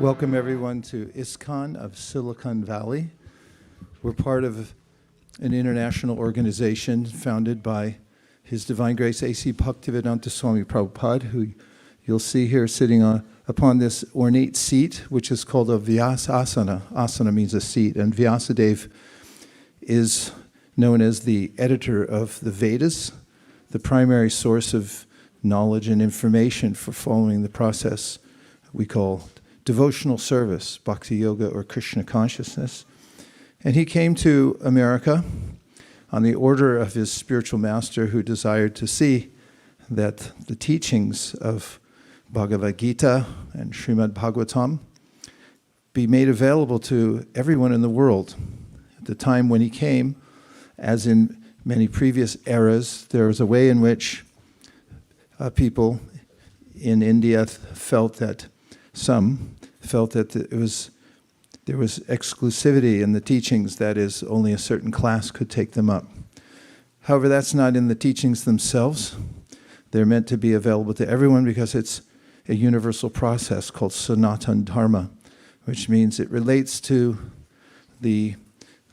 Welcome everyone to ISKCON of Silicon Valley. We're part of an international organization founded by His Divine Grace A.C. Bhaktivedanta Swami Prabhupada, who you'll see here sitting upon this ornate seat, which is called a Vyasasana. Asana means a seat, and Vyasadeva is known as the editor of the Vedas, the primary source of knowledge and information for following the process we call devotional service, bhakti yoga or Krishna consciousness. And he came to America on the order of his spiritual master, who desired to see that the teachings of Bhagavad Gita and Srimad Bhagavatam be made available to everyone in the world. At the time when he came, as in many previous eras, there was a way in which people in India felt that there was exclusivity in the teachings, that is, only a certain class could take them up. However, that's not in the teachings themselves. They're meant to be available to everyone because it's a universal process called Sanatana Dharma, which means it relates to the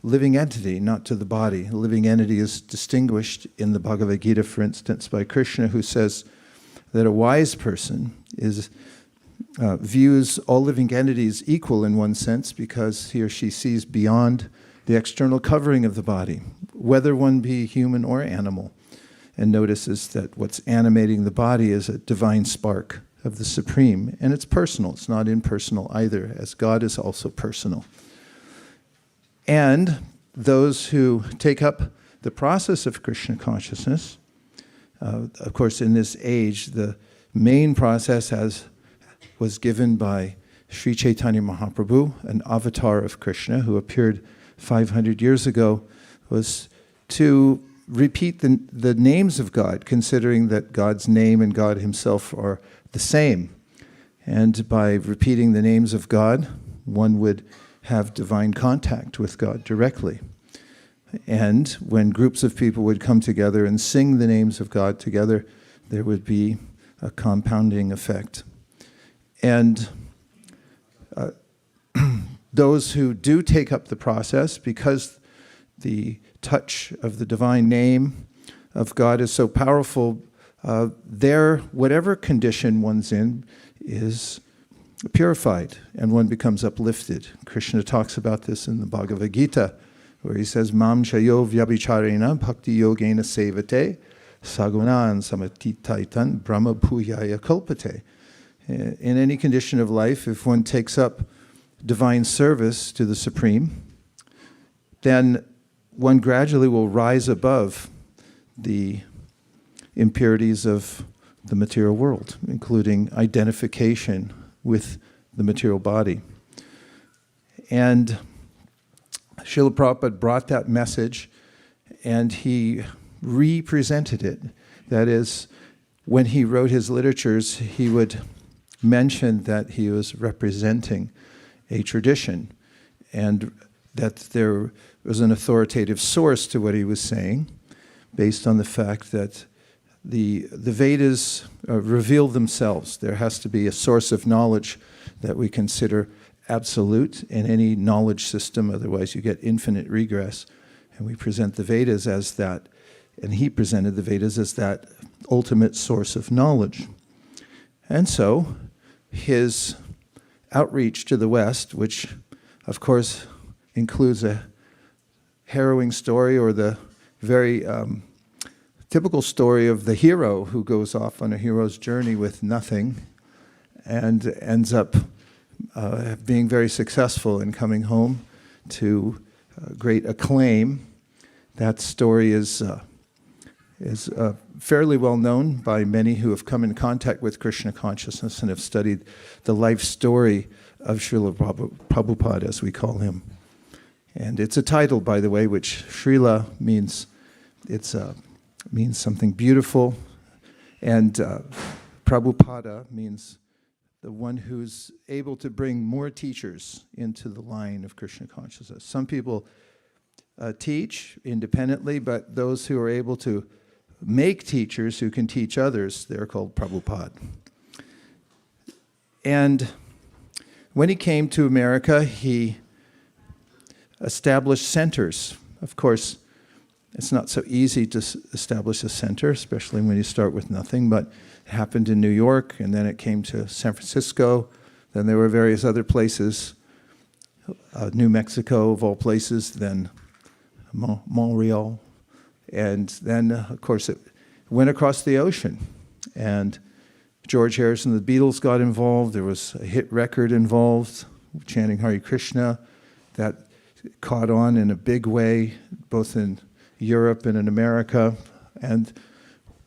living entity, not to the body. The living entity is distinguished in the Bhagavad Gita, for instance, by Krishna, who says that a wise person views all living entities equal in one sense because he or she sees beyond the external covering of the body, whether one be human or animal, and notices that what's animating the body is a divine spark of the Supreme, and it's personal. It's not impersonal either, as God is also personal. And those who take up the process of Krishna consciousness, of course in this age, the main process was given by Sri Chaitanya Mahaprabhu, an avatar of Krishna who appeared 500 years ago, was to repeat the names of God, considering that God's name and God himself are the same. And by repeating the names of God, one would have divine contact with God directly. And when groups of people would come together and sing the names of God together, there would be a compounding effect. And those who do take up the process, because the touch of the divine name of God is so powerful, whatever condition one's in is purified and one becomes uplifted. Krishna talks about this in the Bhagavad Gita, where he says, Mam chayo vyabhicharena bhakti yogena sevate sagunan samatitaitan brahma bhuyaya kalpate. In any condition of life, if one takes up divine service to the Supreme, then one gradually will rise above the impurities of the material world, including identification with the material body. And Srila Prabhupada brought that message and he represented it. That is, when he wrote his literatures, he would mention that he was representing a tradition and that there was an authoritative source to what he was saying, based on the fact that the Vedas reveal themselves. There has to be a source of knowledge that we consider absolute in any knowledge system, otherwise you get infinite regress. And we present the Vedas as that, and he presented the Vedas as that ultimate source of knowledge. And so his outreach to the West, which of course includes a harrowing story, or the very typical story of the hero who goes off on a hero's journey with nothing and ends up being very successful in coming home to great acclaim. That story is fairly well known by many who have come in contact with Krishna consciousness and have studied the life story of Srila Prabhupada, as we call him. And it's a title, by the way, which Srila means something beautiful, and Prabhupada means the one who's able to bring more teachers into the line of Krishna consciousness. Some people teach independently, but those who are able to make teachers who can teach others, they're called Prabhupada. And When he came to America, he established centers. Of course, it's not so easy to establish a center, especially when you start with nothing, but it happened in New York, and then it came to San Francisco. Then there were various other places, New Mexico of all places, then Montreal. And then, of course, it went across the ocean. And George Harrison and the Beatles got involved. There was a hit record involved, chanting Hare Krishna, that caught on in a big way, both in Europe and in America. And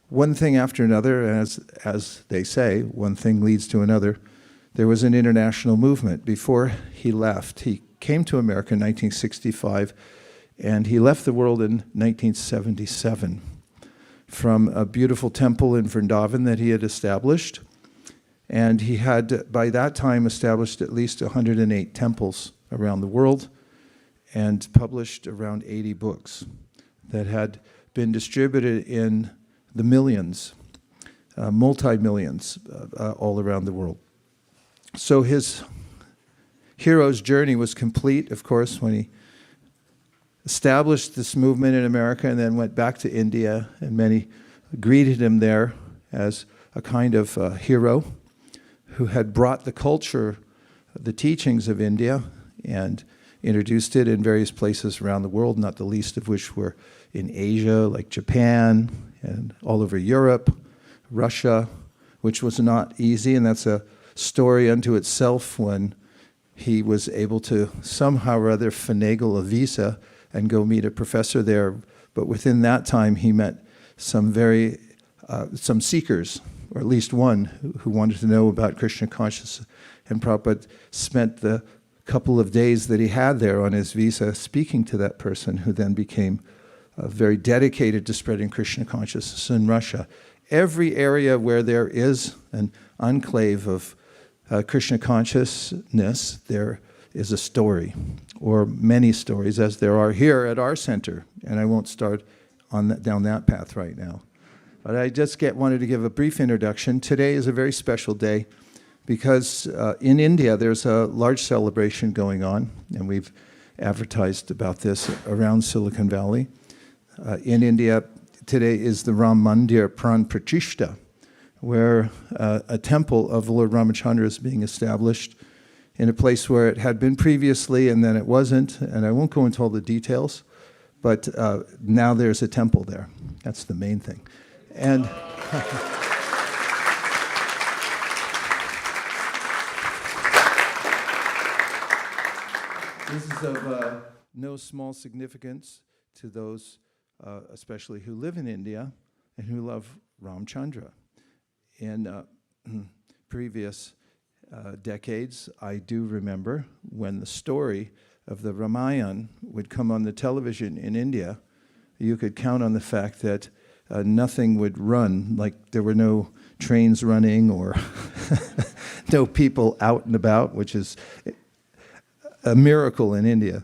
one thing after another, as they say, one thing leads to another. There was an international movement. Before he left, he came to America in 1965, and he left the world in 1977 from a beautiful temple in Vrindavan that he had established. And he had, by that time, established at least 108 temples around the world and published around 80 books that had been distributed in the millions, multi-millions, all around the world. So his hero's journey was complete, of course, when he established this movement in America and then went back to India, and many greeted him there as a kind of hero who had brought the culture, the teachings of India, and introduced it in various places around the world, not the least of which were in Asia, like Japan, and all over Europe, Russia, which was not easy, and that's a story unto itself when he was able to somehow or other finagle a visa and go meet a professor there. But within that time, he met some seekers, or at least one, who wanted to know about Krishna consciousness. And Prabhupada spent the couple of days that he had there on his visa speaking to that person, who then became very dedicated to spreading Krishna consciousness in Russia. Every area where there is an enclave of Krishna consciousness, there is a story, or many stories, as there are here at our center. And I won't start down that path right now. But I just wanted to give a brief introduction. Today is a very special day because in India there's a large celebration going on, and we've advertised about this around Silicon Valley. In India, today is the Ram Mandir Pran Pratishtha, where a temple of Lord Ramchandra is being established in a place where it had been previously and then it wasn't, and I won't go into all the details, but now there's a temple there. That's the main thing. And this is of no small significance to those, especially who live in India and who love Ramchandra. In previous decades, I do remember when the story of the Ramayana would come on the television in India, you could count on the fact that nothing would run, like there were no trains running or no people out and about, which is a miracle in India,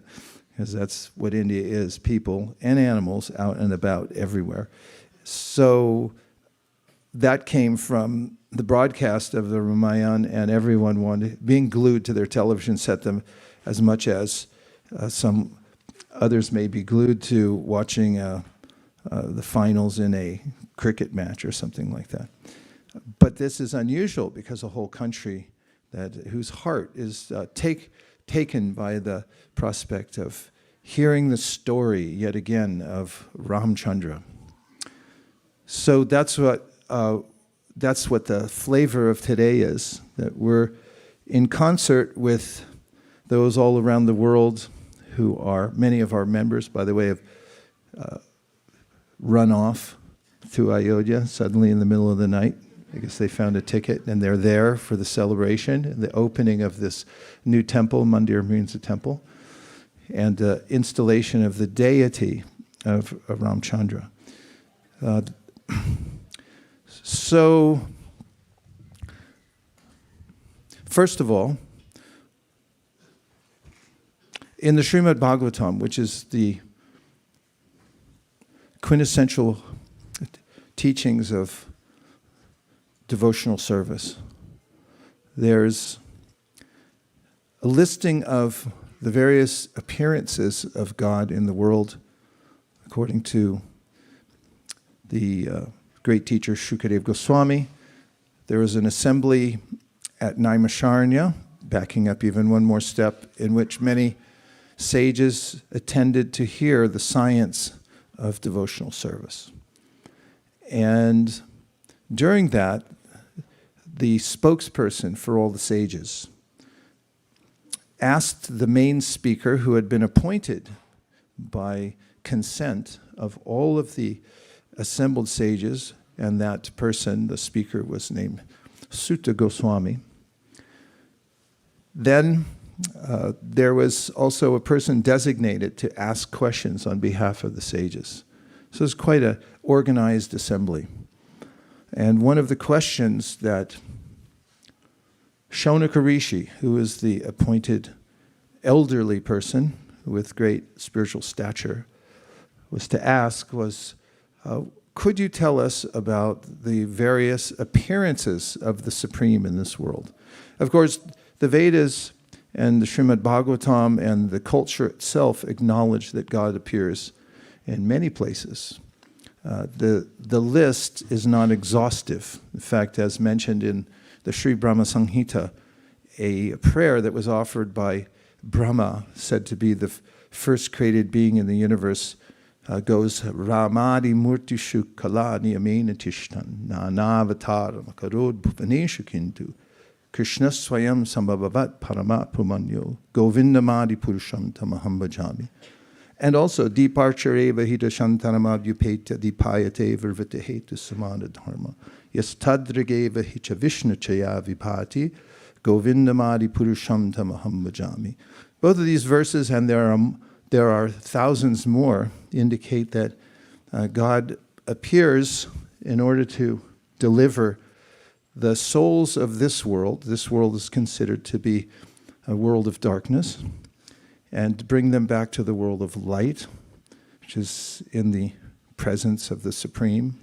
because that's what India is, people and animals out and about everywhere. So that came from the broadcast of the Ramayana, and everyone being glued to their television set them as much as some others may be glued to watching the finals in a cricket match or something like that. But this is unusual because a whole country whose heart is taken by the prospect of hearing the story yet again of Ramchandra. So that's what the flavor of today is, that we're in concert with those all around the world who are, many of our members, by the way, have run off to Ayodhya suddenly in the middle of the night. I guess they found a ticket and they're there for the celebration, the opening of this new temple. Mandir means a temple, and installation of the deity of Ramchandra. So, first of all, in the Srimad Bhagavatam, which is the quintessential teachings of devotional service, there's a listing of the various appearances of God in the world, according to the great teacher Shukadeva Goswami. There was an assembly at Naimisharanya, backing up even one more step, in which many sages attended to hear the science of devotional service. And during that, the spokesperson for all the sages asked the main speaker, who had been appointed by consent of all of the assembled sages, and that person, the speaker, was named Sutta Goswami. Then there was also a person designated to ask questions on behalf of the sages. So it was quite an organized assembly. And one of the questions that Shaunaka Rishi, who is the appointed elderly person with great spiritual stature, was to ask was, could you tell us about the various appearances of the Supreme in this world? Of course, the Vedas and the Srimad Bhagavatam and the culture itself acknowledge that God appears in many places. The list is not exhaustive. In fact, as mentioned in the Sri Brahma Samhita, a prayer that was offered by Brahma, said to be the first created being in the universe, goes, Ramadi Murtishu Kala Niyamena Tishtan Nanavataram Karod Bhuvaneshu Kintu Krishna Swayam Sambhavavat Paramat Pumanyo Govindamadi Purusham Tamaham Bhajami. And also, Deeparchareva Hita Shantanamabhyupeta Deepayate Virvita Hetu Samana Dharma. Yes Tadrageva Hicha Vishnu Chaya Vipati Govindamadi Purusham Tamaham Bhajami. Both of these verses, and there are thousands more, indicate that God appears in order to deliver the souls of this world. This world is considered to be a world of darkness, and bring them back to the world of light, which is in the presence of the Supreme.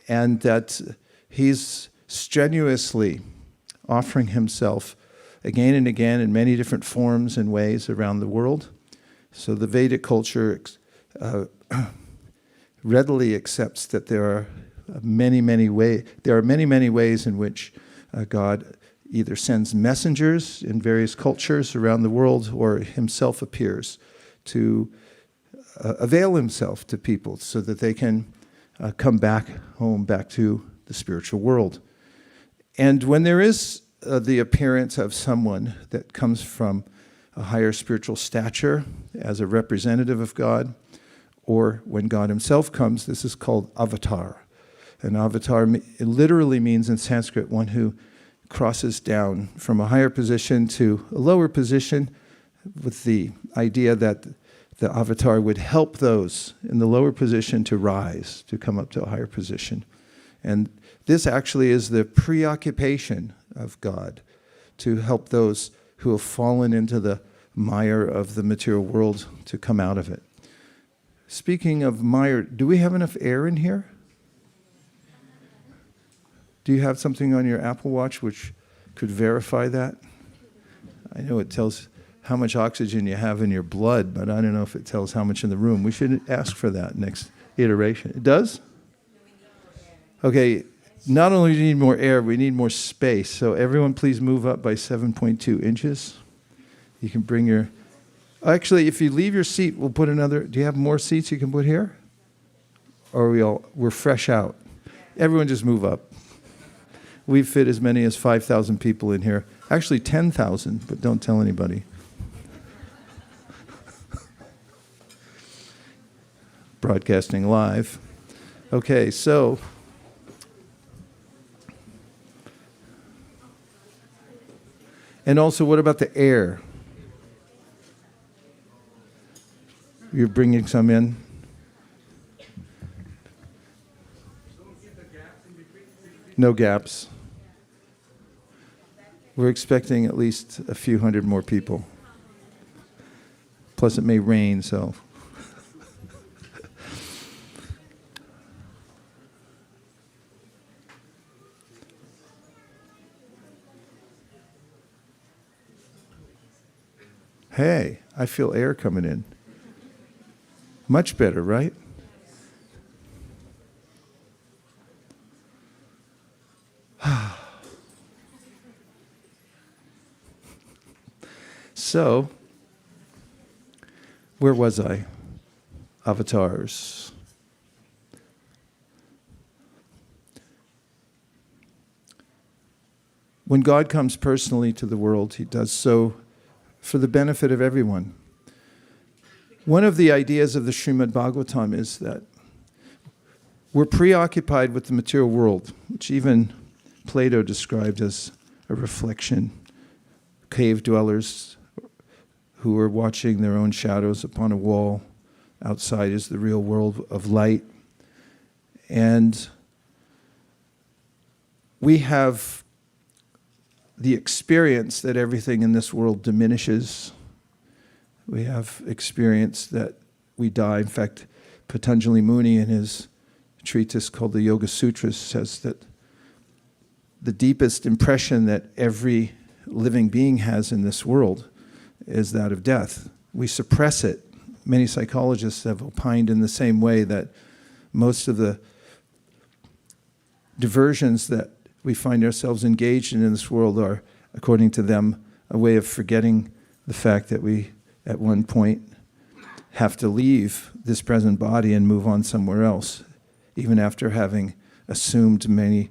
And that he's strenuously offering himself again and again in many different forms and ways around the world. So the Vedic culture readily accepts that there are many ways in which God either sends messengers in various cultures around the world or himself appears to avail himself to people so that they can come back home, back to the spiritual world. And when there is the appearance of someone that comes from a higher spiritual stature as a representative of God, or when God himself comes, this is called avatar. An avatar literally means in Sanskrit one who crosses down from a higher position to a lower position, with the idea that the avatar would help those in the lower position to rise, to come up to a higher position. And this actually is the preoccupation of God, to help those who have fallen into the mire of the material world to come out of it. Speaking of mire, do we have enough air in here? Do you have something on your Apple Watch which could verify that? I know it tells how much oxygen you have in your blood, but I don't know if it tells how much in the room. We should ask for that next iteration. It does? Okay, not only do we need more air, we need more space. So everyone please move up by 7.2 inches. You can bring your... Actually, if you leave your seat, we'll put another... Do you have more seats you can put here? Or we're fresh out? Everyone just move up. We fit as many as 5,000 people in here. Actually, 10,000, but don't tell anybody. Broadcasting live. Okay, so... And also, what about the air? You're bringing some in? No gaps. We're expecting at least a few hundred more people. Plus it may rain, so. Hey, I feel air coming in. Much better, right? So, where was I? Avatars. When God comes personally to the world, he does so for the benefit of everyone. One of the ideas of the Srimad Bhagavatam is that we're preoccupied with the material world, which even Plato described as a reflection. Cave dwellers who are watching their own shadows upon a wall. Outside is the real world of light. And we have the experience that everything in this world diminishes. We have experience that we die. In fact, Patanjali Muni in his treatise called the Yoga Sutras says that the deepest impression that every living being has in this world is that of death. We suppress it. Many psychologists have opined in the same way that most of the diversions that we find ourselves engaged in this world are, according to them, a way of forgetting the fact that we, at one point, have to leave this present body and move on somewhere else, even after having assumed many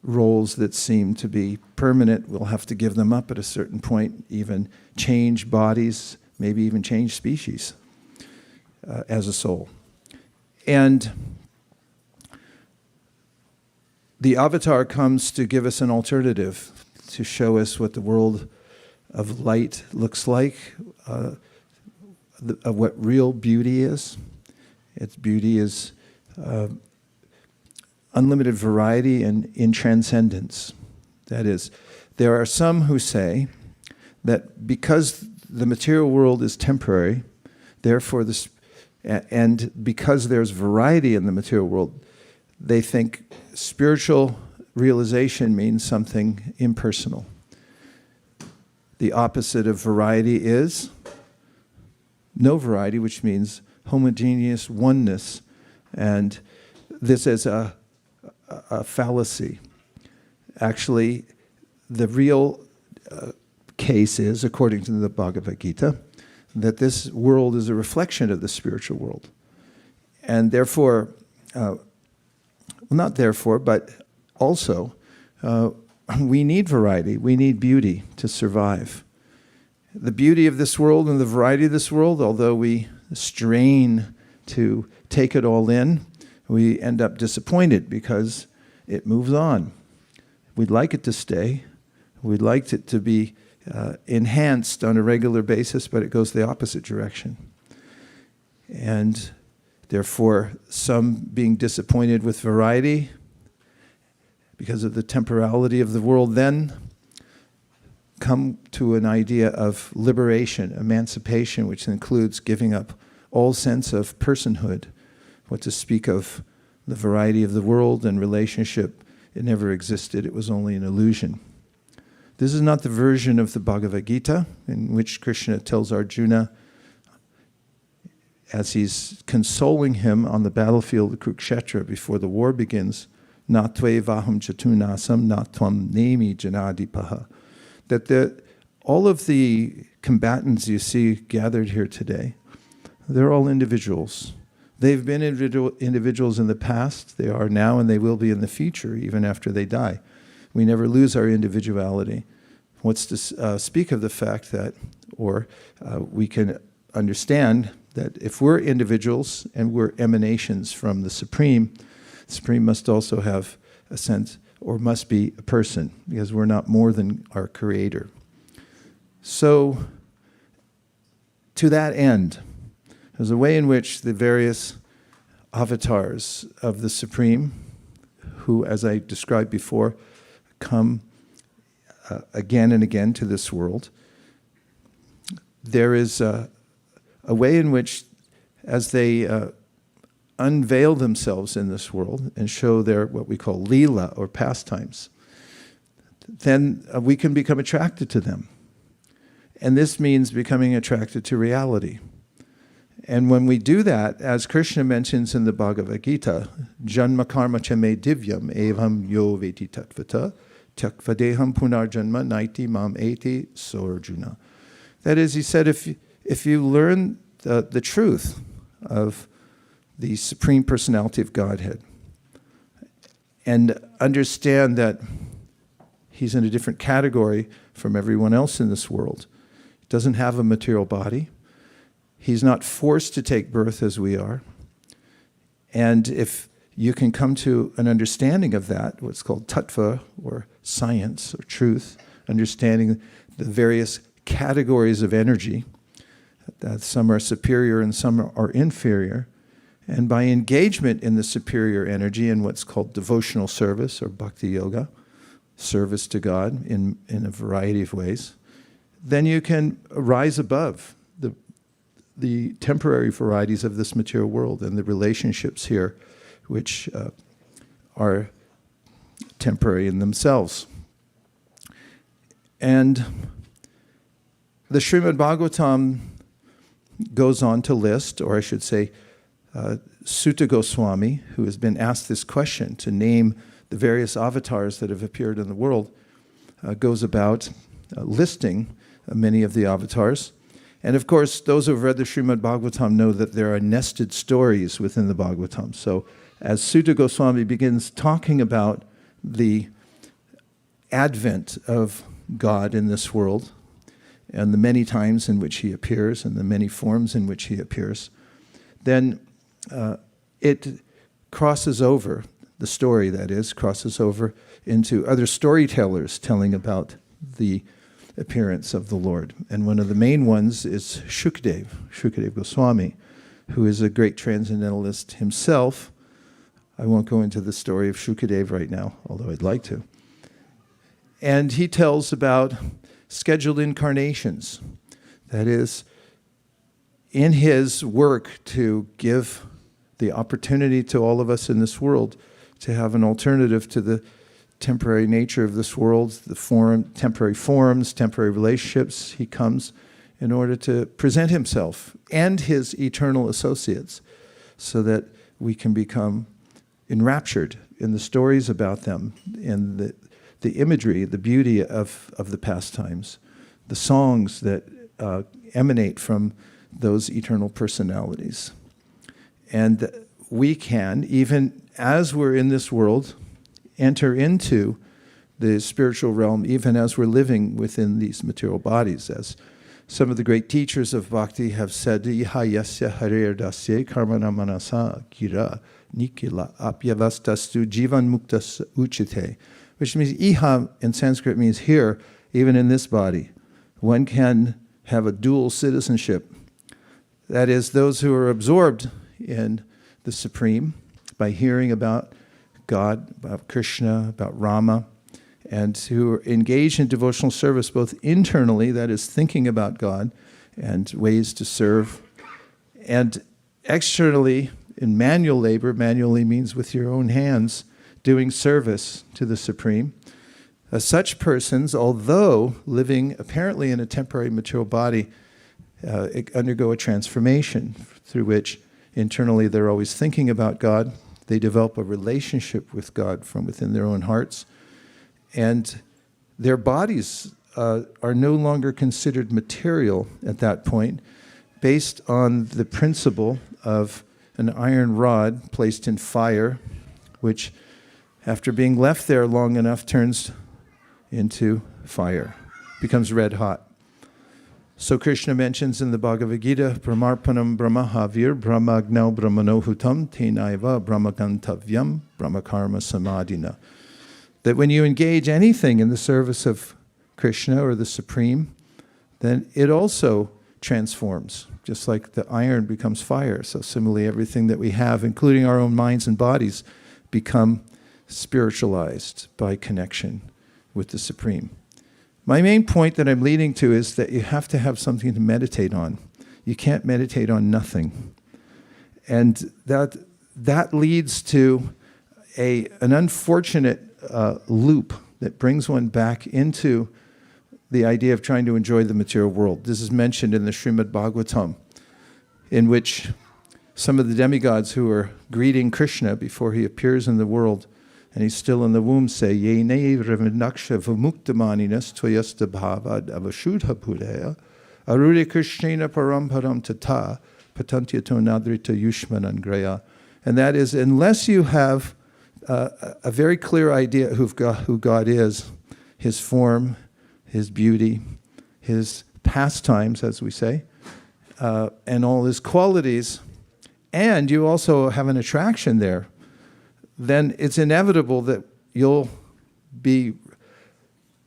roles that seem to be permanent. We'll have to give them up at a certain point, even change bodies, maybe even change species as a soul. And the avatar comes to give us an alternative, to show us what the world of light looks like, of what real beauty is. Its beauty is unlimited variety and in transcendence. That is, there are some who say that because the material world is temporary, therefore and because there's variety in the material world, they think spiritual realization means something impersonal. The opposite of variety is no variety, which means homogeneous oneness. And this is a fallacy. Actually, the real case is, according to the Bhagavad Gita, that this world is a reflection of the spiritual world. And therefore, not therefore, but also, we need variety, we need beauty to survive. The beauty of this world and the variety of this world, although we strain to take it all in, we end up disappointed because it moves on. We'd like it to stay. We'd like it to be enhanced on a regular basis, but it goes the opposite direction. And therefore, some being disappointed with variety because of the temporality of the world, then come to an idea of liberation, emancipation, which includes giving up all sense of personhood. What to speak of the variety of the world and relationship, it never existed, it was only an illusion. This is not the version of the Bhagavad Gita in which Krishna tells Arjuna, as he's consoling him on the battlefield of Kurukshetra before the war begins, na tve vaham chatunasam na tvam nemi janadipaha, that all of the combatants you see gathered here today, they're all individuals. They've been individuals in the past, they are now, and they will be in the future, even after they die. We never lose our individuality. What's to speak of the fact that, or we can understand that if we're individuals and we're emanations from the Supreme must also have a sense, or must be a person, because we're not more than our Creator. So, to that end, there's a way in which the various avatars of the Supreme, who, as I described before, come again and again to this world. There is a way in which, as they unveil themselves in this world and show their what we call lila or pastimes, then we can become attracted to them. And this means becoming attracted to reality. And when we do that, as Krishna mentions in the Bhagavad Gita, Janma karma cha me divyam evam yo veti tatvata tyakvadeham punarjanma naiti mam eti so Arjuna. That is, he said, if you learn the truth of the Supreme Personality of Godhead and understand that he's in a different category from everyone else in this world, doesn't have a material body, he's not forced to take birth as we are, and if you can come to an understanding of that, what's called tattva, or science, or truth, understanding the various categories of energy, that some are superior and some are inferior, and by engagement in the superior energy in what's called devotional service, or bhakti yoga, service to God in a variety of ways, then you can rise above the temporary varieties of this material world and the relationships here, which are temporary in themselves. And the Srimad Bhagavatam goes on to list, or I should say, Sutta Goswami, who has been asked this question to name the various avatars that have appeared in the world, goes about listing many of the avatars. And of course, those who have read the Srimad Bhagavatam know that there are nested stories within the Bhagavatam. So as Sutta Goswami begins talking about the advent of God in this world, and the many times in which he appears, and the many forms in which he appears, then it crosses over, the story that is, crosses over into other storytellers telling about the appearance of the Lord. And one of the main ones is Shukdev Goswami, who is a great transcendentalist himself. I won't go into the story of Shukadev right now, although I'd like to. And he tells about scheduled incarnations. That is, in his work to give the opportunity to all of us in this world to have an alternative to the temporary nature of this world, the temporary forms, temporary relationships, he comes in order to present himself and his eternal associates so that we can become enraptured in the stories about them, in the imagery, the beauty of the pastimes, the songs that emanate from those eternal personalities. And we can, even as we're in this world, enter into the spiritual realm even as we're living within these material bodies. As some of the great teachers of bhakti have said, Iha yasya harer dasya karmana manasa gira nikila apyavastastu jivan muktas uchite, which means iha in Sanskrit means here, even in this body. One can have a dual citizenship. That is, those who are absorbed in the Supreme by hearing about God, about Krishna, about Rama, and who are engaged in devotional service both internally, that is thinking about God and ways to serve, and externally in manual labor. Manually means with your own hands, doing service to the Supreme. Such persons, although living apparently in a temporary material body, undergo a transformation through which internally they're always thinking about God. They develop a relationship with God from within their own hearts. And their bodies are no longer considered material at that point, based on the principle of an iron rod placed in fire, which, after being left there long enough, turns into fire, becomes red hot. So Krishna mentions in the Bhagavad Gita, Brahmarpanam Brahmahavir Brahmagnau Brahmanohutam Tenaiva Brahmagantavyam Brahmakarma Samadhina. That when you engage anything in the service of Krishna or the Supreme, then it also transforms, just like the iron becomes fire. So similarly, everything that we have, including our own minds and bodies, become spiritualized by connection with the Supreme. My main point that I'm leading to is that you have to have something to meditate on. You can't meditate on nothing. And that leads to an unfortunate loop that brings one back into the idea of trying to enjoy the material world. This is mentioned in the Srimad Bhagavatam, in which some of the demigods who are greeting Krishna before he appears in the world, and he's still in the womb, say, Yenei Raminaksha Vamuktamaninas Tvayasta Bhavad Avashudha Pudaya Arure Krishnena Paramparam Tata Patantyato Nadrita Yushmanan Graya. And that is, unless you have a very clear idea who God is, his form, his beauty, his pastimes, as we say, and all his qualities, and you also have an attraction there, then it's inevitable that you'll be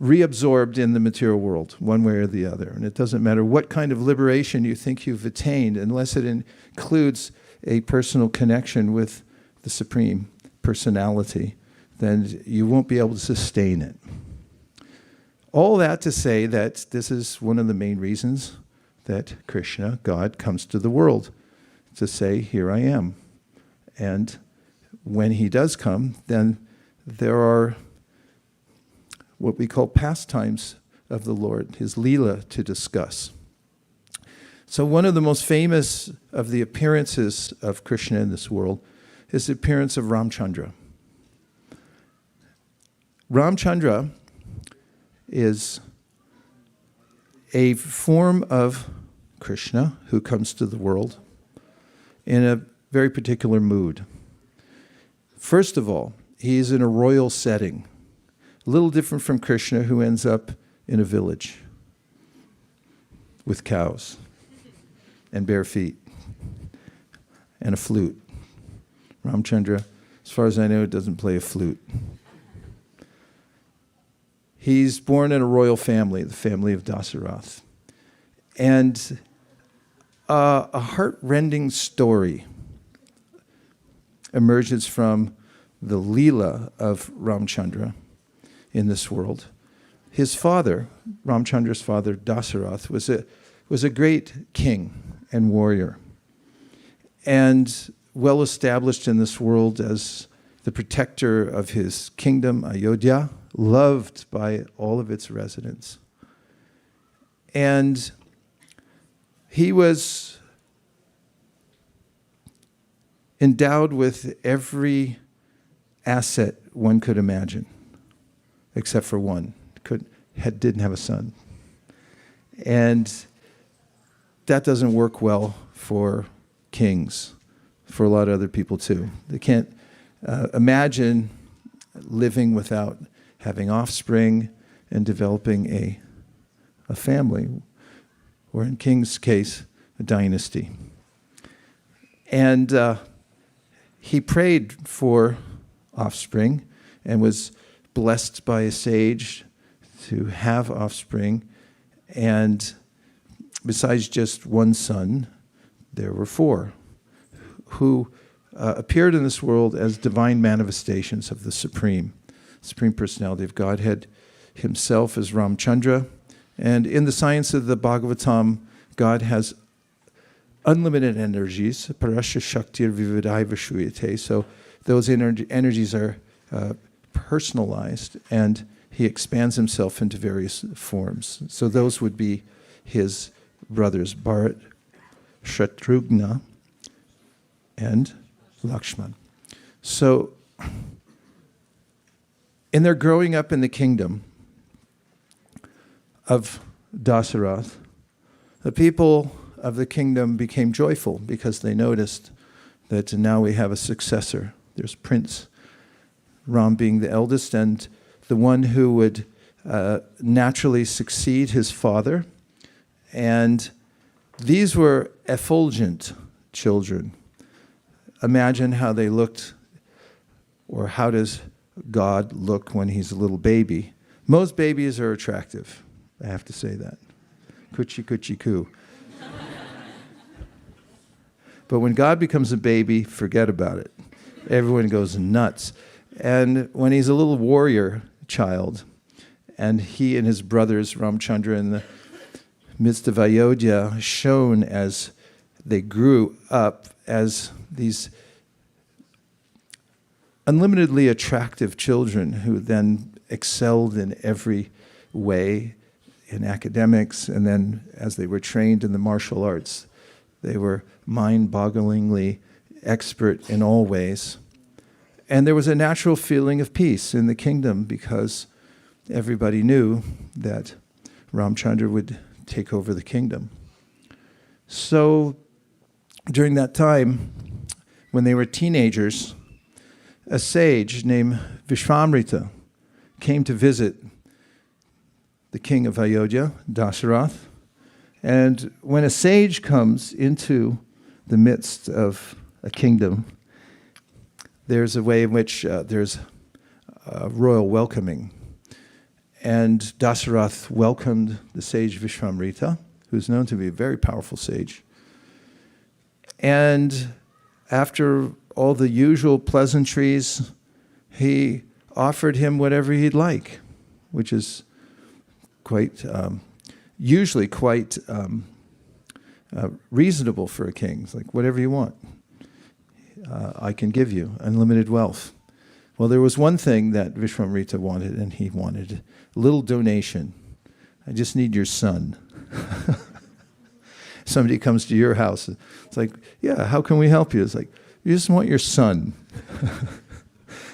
reabsorbed in the material world, one way or the other. And it doesn't matter what kind of liberation you think you've attained, unless it includes a personal connection with the Supreme Personality, then you won't be able to sustain it. All that to say that this is one of the main reasons that Krishna, God, comes to the world, to say, here I am. And when he does come, then there are what we call pastimes of the Lord, his Leela, to discuss. So one of the most famous of the appearances of Krishna in this world is the appearance of Ramchandra. Ramchandra is a form of Krishna who comes to the world in a very particular mood. First of all, he is in a royal setting, a little different from Krishna, who ends up in a village with cows and bare feet and a flute. Ramchandra, as far as I know, doesn't play a flute. He's born in a royal family, the family of Dasa. And a heart-rending story emerges from the Leela of Ramchandra in this world. His father, Ramchandra's father, Dasarath, was a great king and warrior, and well established in this world as the protector of his kingdom, Ayodhya, loved by all of its residents. And he was endowed with every asset one could imagine, except for one. Didn't have a son. And that doesn't work well for kings, for a lot of other people too. They can't imagine living without having offspring and developing a family, or in king's case, a dynasty. And he prayed for offspring and was blessed by a sage to have offspring. And besides just one son, there were four who appeared in this world as divine manifestations of the Supreme Personality of Godhead, himself as Ramchandra. And in the science of the Bhagavatam, God has unlimited energies, parasya shaktir vividaiva shuyate. So those energies are personalized, and he expands himself into various forms. So those would be his brothers, Bharat, Shatrugna, and Lakshman. So in their growing up in the kingdom of Dasarath, the people of the kingdom became joyful because they noticed that now we have a successor. There's Prince Ram being the eldest, and the one who would naturally succeed his father. And these were effulgent children. Imagine how they looked, or how does God look when he's a little baby. Most babies are attractive, I have to say that. Coochie coochie coo. But when God becomes a baby, forget about it. Everyone goes nuts. And when he's a little warrior child, and he and his brothers, Ramchandra, in the midst of Ayodhya, shone as they grew up as these unlimitedly attractive children who then excelled in every way in academics, and then as they were trained in the martial arts, they were mind-bogglingly expert in all ways. And there was a natural feeling of peace in the kingdom because everybody knew that Ramchandra would take over the kingdom. So during that time, when they were teenagers, a sage named Vishvamrita came to visit the king of Ayodhya, Dasarath. And when a sage comes into the midst of a kingdom, there's a way in which there's a royal welcoming. And Dasarath welcomed the sage Vishvamrita, who's known to be a very powerful sage. And after all the usual pleasantries, he offered him whatever he'd like, which is quite, usually quite reasonable for a king. It's like, whatever you want, I can give you unlimited wealth. Well, there was one thing that Vishvamrita wanted, and he wanted a little donation. I just need your son. Somebody comes to your house. It's like, yeah, how can we help you? It's like, you just want your son.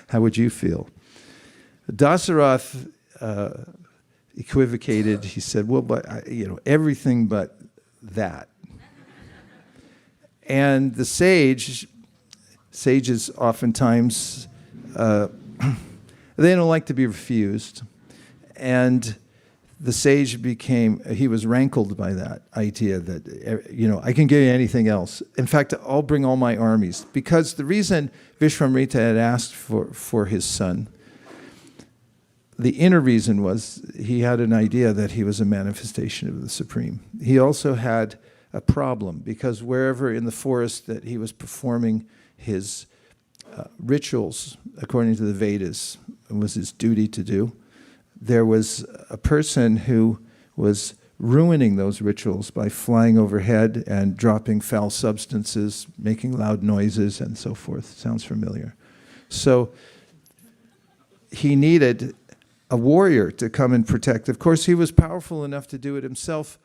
How would you feel? Dasarath equivocated. He said, well, but everything but that. And the sages oftentimes, they don't like to be refused. And the sage he was rankled by that idea that, I can give you anything else. In fact, I'll bring all my armies. Because the reason Vishvamrita had asked for his son, the inner reason was he had an idea that he was a manifestation of the Supreme. He also had a problem because wherever in the forest that he was performing his rituals, according to the Vedas, it was his duty to do, there was a person who was ruining those rituals by flying overhead and dropping foul substances, making loud noises, and so forth. Sounds familiar. So he needed a warrior to come and protect. Of course, he was powerful enough to do it himself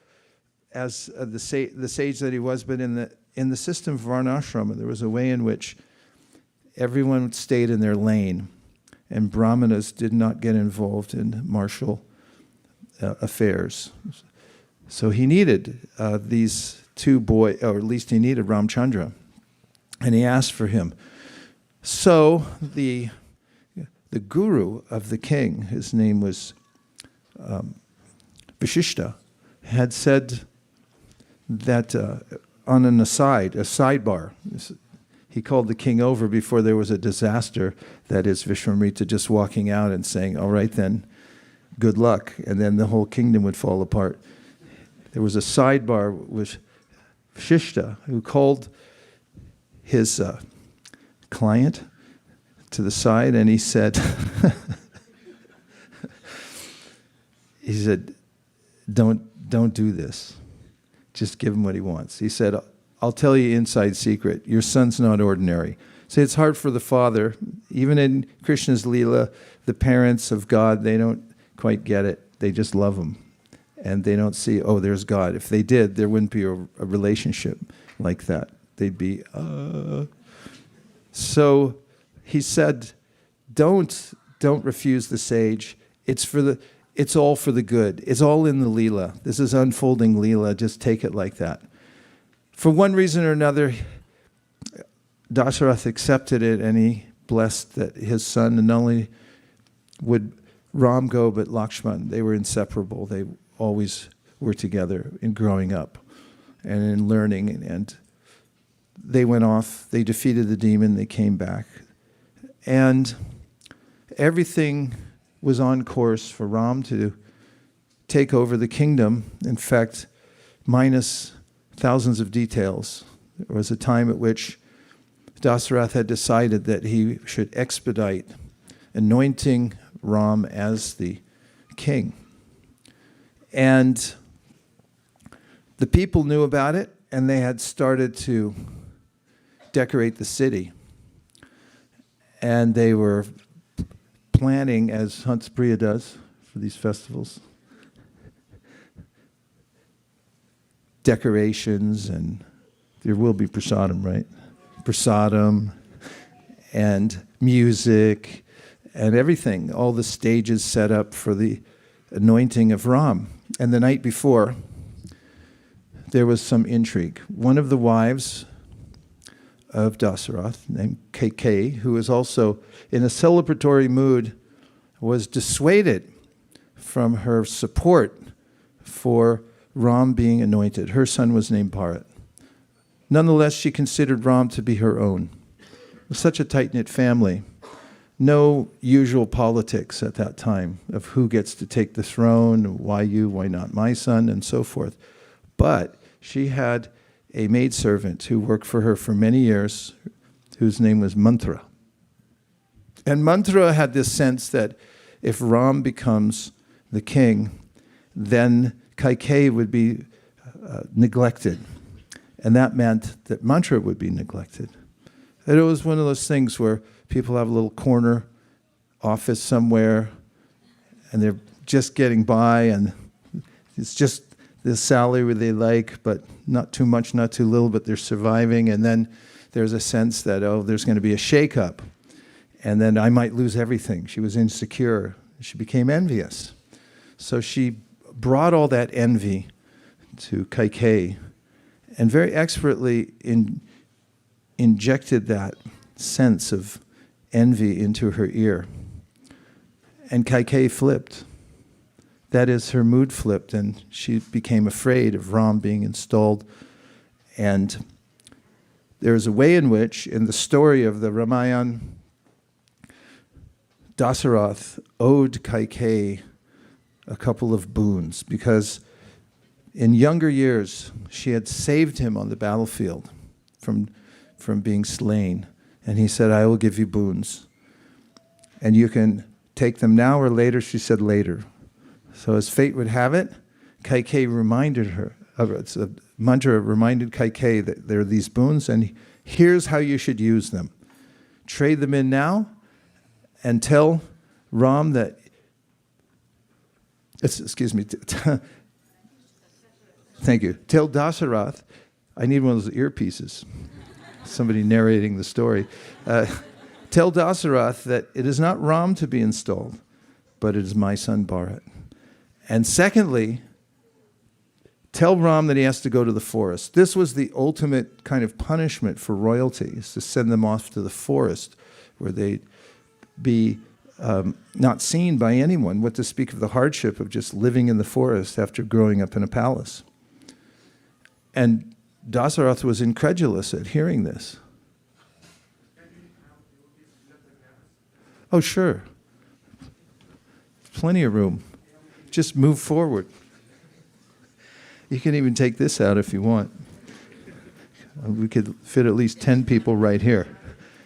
as the sage that he was, but in the system of Varnashrama, there was a way in which everyone stayed in their lane, and Brahmanas did not get involved in martial affairs. So he needed these two boys, or at least he needed Ramchandra, and he asked for him. So the guru of the king, his name was Vaisesika, had said that on a sidebar, he called the king over before there was a disaster, that is Vishvamrita just walking out and saying, all right then, good luck, and then the whole kingdom would fall apart. There was a sidebar with Vaisesika, who called his client to the side, and he said, don't do this. Just give him what he wants. He said, I'll tell you inside secret, your son's not ordinary. See, it's hard for the father. Even in Krishna's Leela, the parents of God, they don't quite get it. They just love him. And they don't see, oh, there's God. If they did, there wouldn't be a relationship like that. They'd be, So he said, don't refuse the sage. It's all for the good. It's all in the Leela. This is unfolding Leela. Just take it like that. For one reason or another, Dasarath accepted it, and he blessed that his son, and not only would Ram go, but Lakshman. They were inseparable. They always were together in growing up and in learning. And they went off. They defeated the demon. They came back. And everything was on course for Ram to take over the kingdom. In fact, minus thousands of details. There was a time at which Dasarath had decided that he should expedite anointing Ram as the king. And the people knew about it, and they had started to decorate the city. And they were planning, as Hanspriya does for these festivals, decorations, and there will be prasadam, right? Prasadam and music and everything, all the stages set up for the anointing of Ram. And the night before, there was some intrigue. One of the wives of Dasarath, named KK, who was also in a celebratory mood, was dissuaded from her support for Ram being anointed. Her son was named Bharat. Nonetheless, she considered Ram to be her own. It was such a tight-knit family. No usual politics at that time of who gets to take the throne, why you, why not my son, and so forth. But she had a maidservant who worked for her for many years, whose name was Mantra. And Mantra had this sense that if Ram becomes the king, then Kaikeyi would be neglected. And that meant that Mantra would be neglected. And it was one of those things where people have a little corner office somewhere, and they're just getting by, and it's just the salary they like, but not too much, not too little, but they're surviving. And then there's a sense that, oh, there's going to be a shakeup, and then I might lose everything. She was insecure. She became envious. So she brought all that envy to Kaikeyi and very expertly injected that sense of envy into her ear. And Kaikeyi flipped. That is, her mood flipped, and she became afraid of Ram being installed. And there's a way in which, in the story of the Ramayana, Dasarath owed Kaikeyi a couple of boons, because in younger years, she had saved him on the battlefield from being slain. And he said, I will give you boons. And you can take them now or later. She said later. So as fate would have it, Kaikeyi reminded her, Mantra reminded Kaikeyi that there are these boons, and here's how you should use them. Trade them in now, and tell Ram that, excuse me, thank you. Tell Dasarath, I need one of those earpieces. Somebody narrating the story. Tell Dasarath that it is not Ram to be installed, but it is my son Bharat. And secondly, tell Ram that he has to go to the forest. This was the ultimate kind of punishment for royalty, is to send them off to the forest where they'd be not seen by anyone, what to speak of the hardship of just living in the forest after growing up in a palace. And Dasarath was incredulous at hearing this. Oh, sure. Plenty of room. Just move forward. You can even take this out if you want. We could fit at least 10 people right here.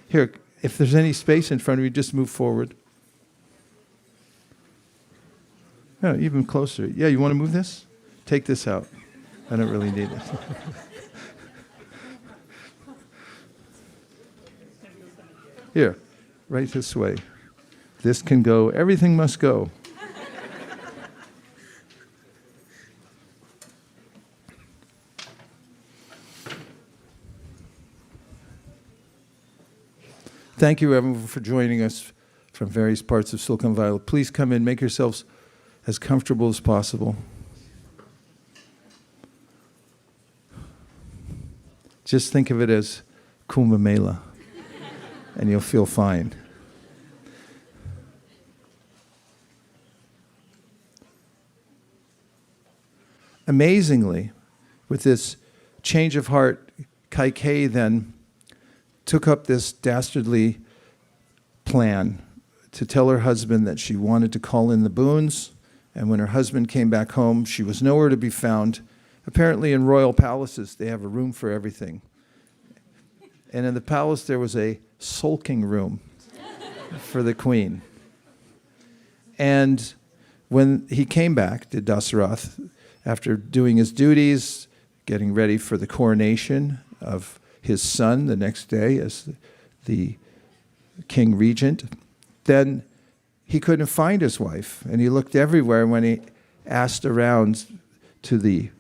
Here, if there's any space in front of you, just move forward. No, even closer. Yeah, you want to move this? Take this out. I don't really need it. Here, right this way. This can go. Everything must go. Thank you, everyone, for joining us from various parts of Silicon Valley. Please come in, make yourselves as comfortable as possible. Just think of it as Kumbh Mela, and you'll feel fine. Amazingly, with this change of heart, Kaikeyi then took up this dastardly plan to tell her husband that she wanted to call in the boons, and when her husband came back home, she was nowhere to be found. Apparently in royal palaces, they have a room for everything. And in the palace, there was a sulking room for the queen. And when he came back to Dasarath, after doing his duties, getting ready for the coronation of his son the next day as the king regent, then he couldn't find his wife. And he looked everywhere. When he asked around to the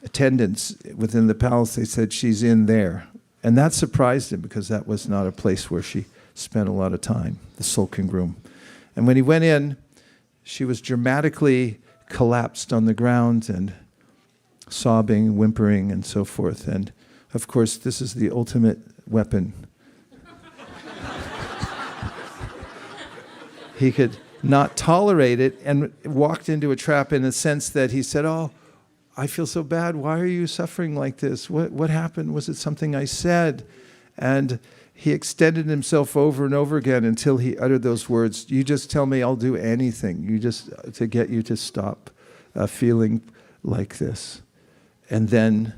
attendants within the palace, they said, she's in there. And that surprised him because that was not a place where she spent a lot of time, the sulking room. And when he went in, she was dramatically collapsed on the ground and sobbing, whimpering, and so forth. And of course, this is the ultimate weapon. He could not tolerate it and walked into a trap in the sense that he said, oh, I feel so bad. Why are you suffering like this? What happened? Was it something I said? And he extended himself over and over again until he uttered those words, you just tell me, I'll do anything. You just, to get you to stop feeling like this. And then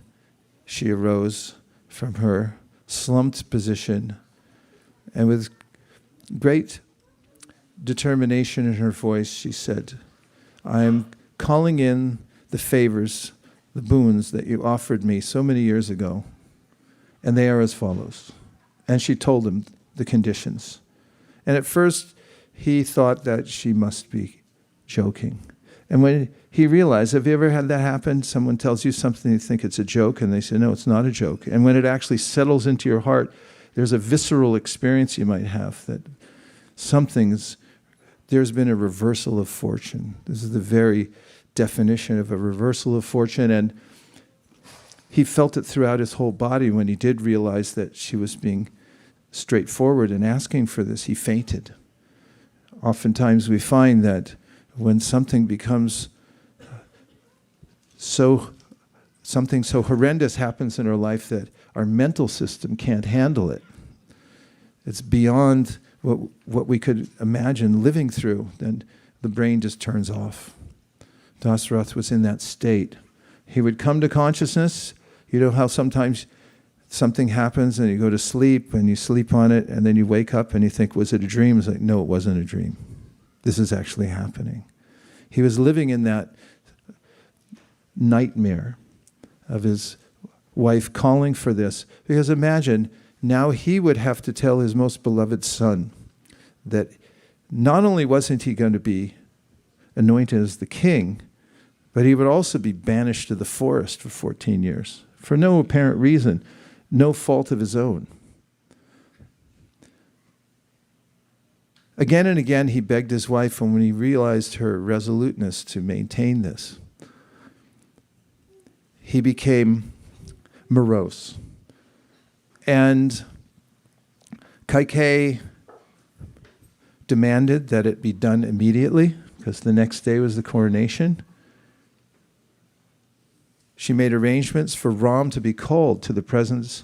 she arose from her slumped position and with great determination in her voice, she said, I am calling in the favors, the boons that you offered me so many years ago, and they are as follows. And she told him the conditions. And at first, he thought that she must be joking. And when he realized, have you ever had that happen? Someone tells you something, you think it's a joke, and they say, no, it's not a joke. And when it actually settles into your heart, there's a visceral experience you might have that there's been a reversal of fortune. This is the very definition of a reversal of fortune. And he felt it throughout his whole body when he did realize that she was being straightforward and asking for this. He fainted. Oftentimes we find that when something becomes something so horrendous happens in our life that our mental system can't handle it. It's beyond what we could imagine living through, then the brain just turns off. Dasarath was in that state. He would come to consciousness. You know how sometimes something happens and you go to sleep and you sleep on it and then you wake up and you think, was it a dream? It's like, no, it wasn't a dream. This is actually happening. He was living in that nightmare of his wife calling for this. Because imagine, now he would have to tell his most beloved son that not only wasn't he going to be anointed as the king, but he would also be banished to the forest for 14 years for no apparent reason, no fault of his own. Again and again he begged his wife, and when he realized her resoluteness to maintain this, he became morose. And Kaikeyi demanded that it be done immediately, because the next day was the coronation. She made arrangements for Ram to be called to the presence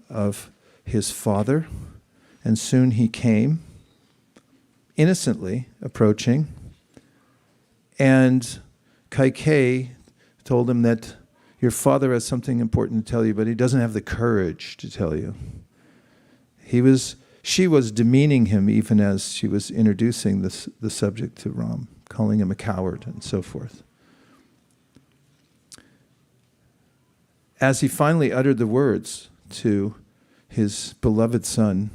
of his father, and soon he came, innocently approaching, and Kaikeyi told him that your father has something important to tell you, but he doesn't have the courage to tell you. She was demeaning him even as she was introducing the subject to Ram, calling him a coward and so forth. As he finally uttered the words to his beloved son,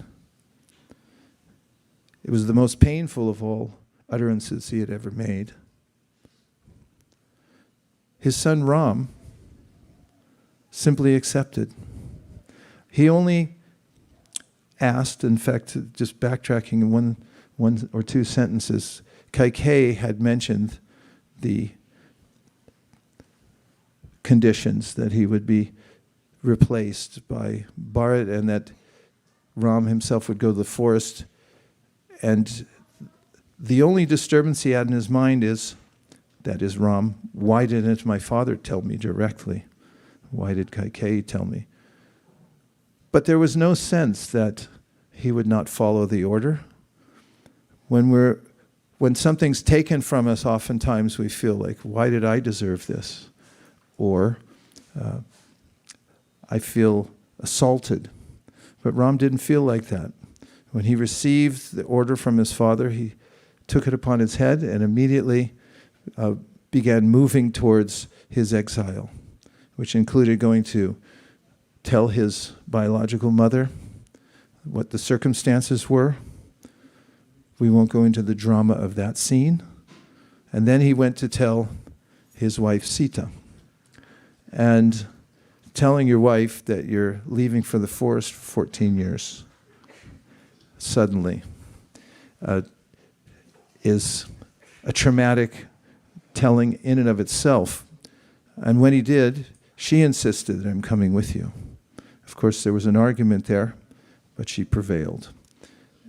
it was the most painful of all utterances he had ever made. His son Ram simply accepted. He only asked, in fact, just backtracking in one or two sentences, Kaikeyi had mentioned the conditions that he would be replaced by Bharat and that Ram himself would go to the forest. And the only disturbance he had in his mind is, that is Ram, why didn't my father tell me directly? Why did Kaikeyi tell me? But there was no sense that he would not follow the order. When something's taken from us, oftentimes we feel like, why did I deserve this? Or I feel assaulted. But Ram didn't feel like that. When he received the order from his father, he took it upon his head and immediately began moving towards his exile, which included going to tell his biological mother what the circumstances were. We won't go into the drama of that scene. And then he went to tell his wife Sita. and telling your wife that you're leaving for the forest for 14 years suddenly is a traumatic telling in and of itself. And when he did, she insisted that I'm coming with you. Of course, there was an argument there, but she prevailed.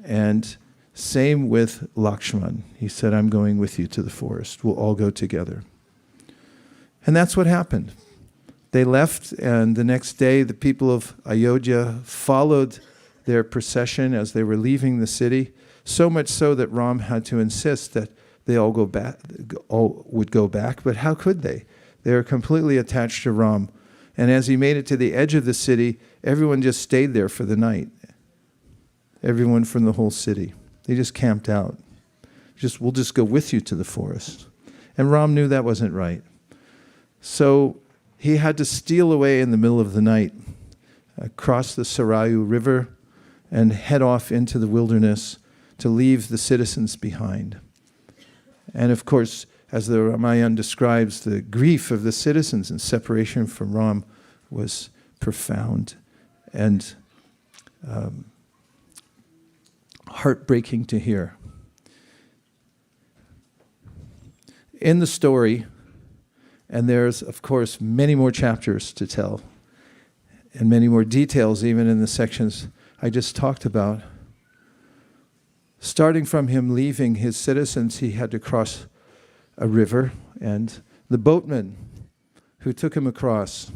And same with Lakshman. He said, I'm going with you to the forest. We'll all go together. And that's what happened. They left, and the next day the people of Ayodhya followed their procession as they were leaving the city, so much so that Ram had to insist that they all would go back. But how could they? They were completely attached to Ram. And as he made it to the edge of the city, everyone just stayed there for the night. Everyone from the whole city. They just camped out. We'll just go with you to the forest. And Ram knew that wasn't right. So he had to steal away in the middle of the night, across the Sarayu River, and head off into the wilderness to leave the citizens behind. And of course, as the Ramayana describes, the grief of the citizens in separation from Ram was profound and heartbreaking to hear. In the story, and there's, of course, many more chapters to tell, and many more details even in the sections I just talked about. Starting from him leaving his citizens, he had to cross a river, and the boatman who took him across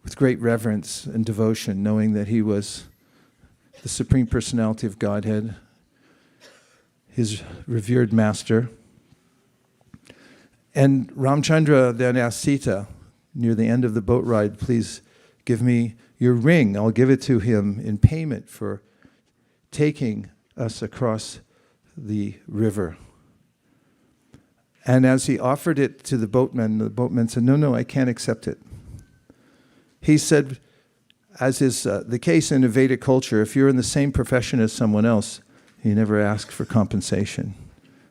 with great reverence and devotion, knowing that he was the Supreme Personality of Godhead, his revered master. And Ramchandra then asked Sita, near the end of the boat ride, please give me your ring. I'll give it to him in payment for taking us across the river. And as he offered it to the boatman said, no, I can't accept it. He said, as is the case in a Vedic culture, if you're in the same profession as someone else, you never ask for compensation.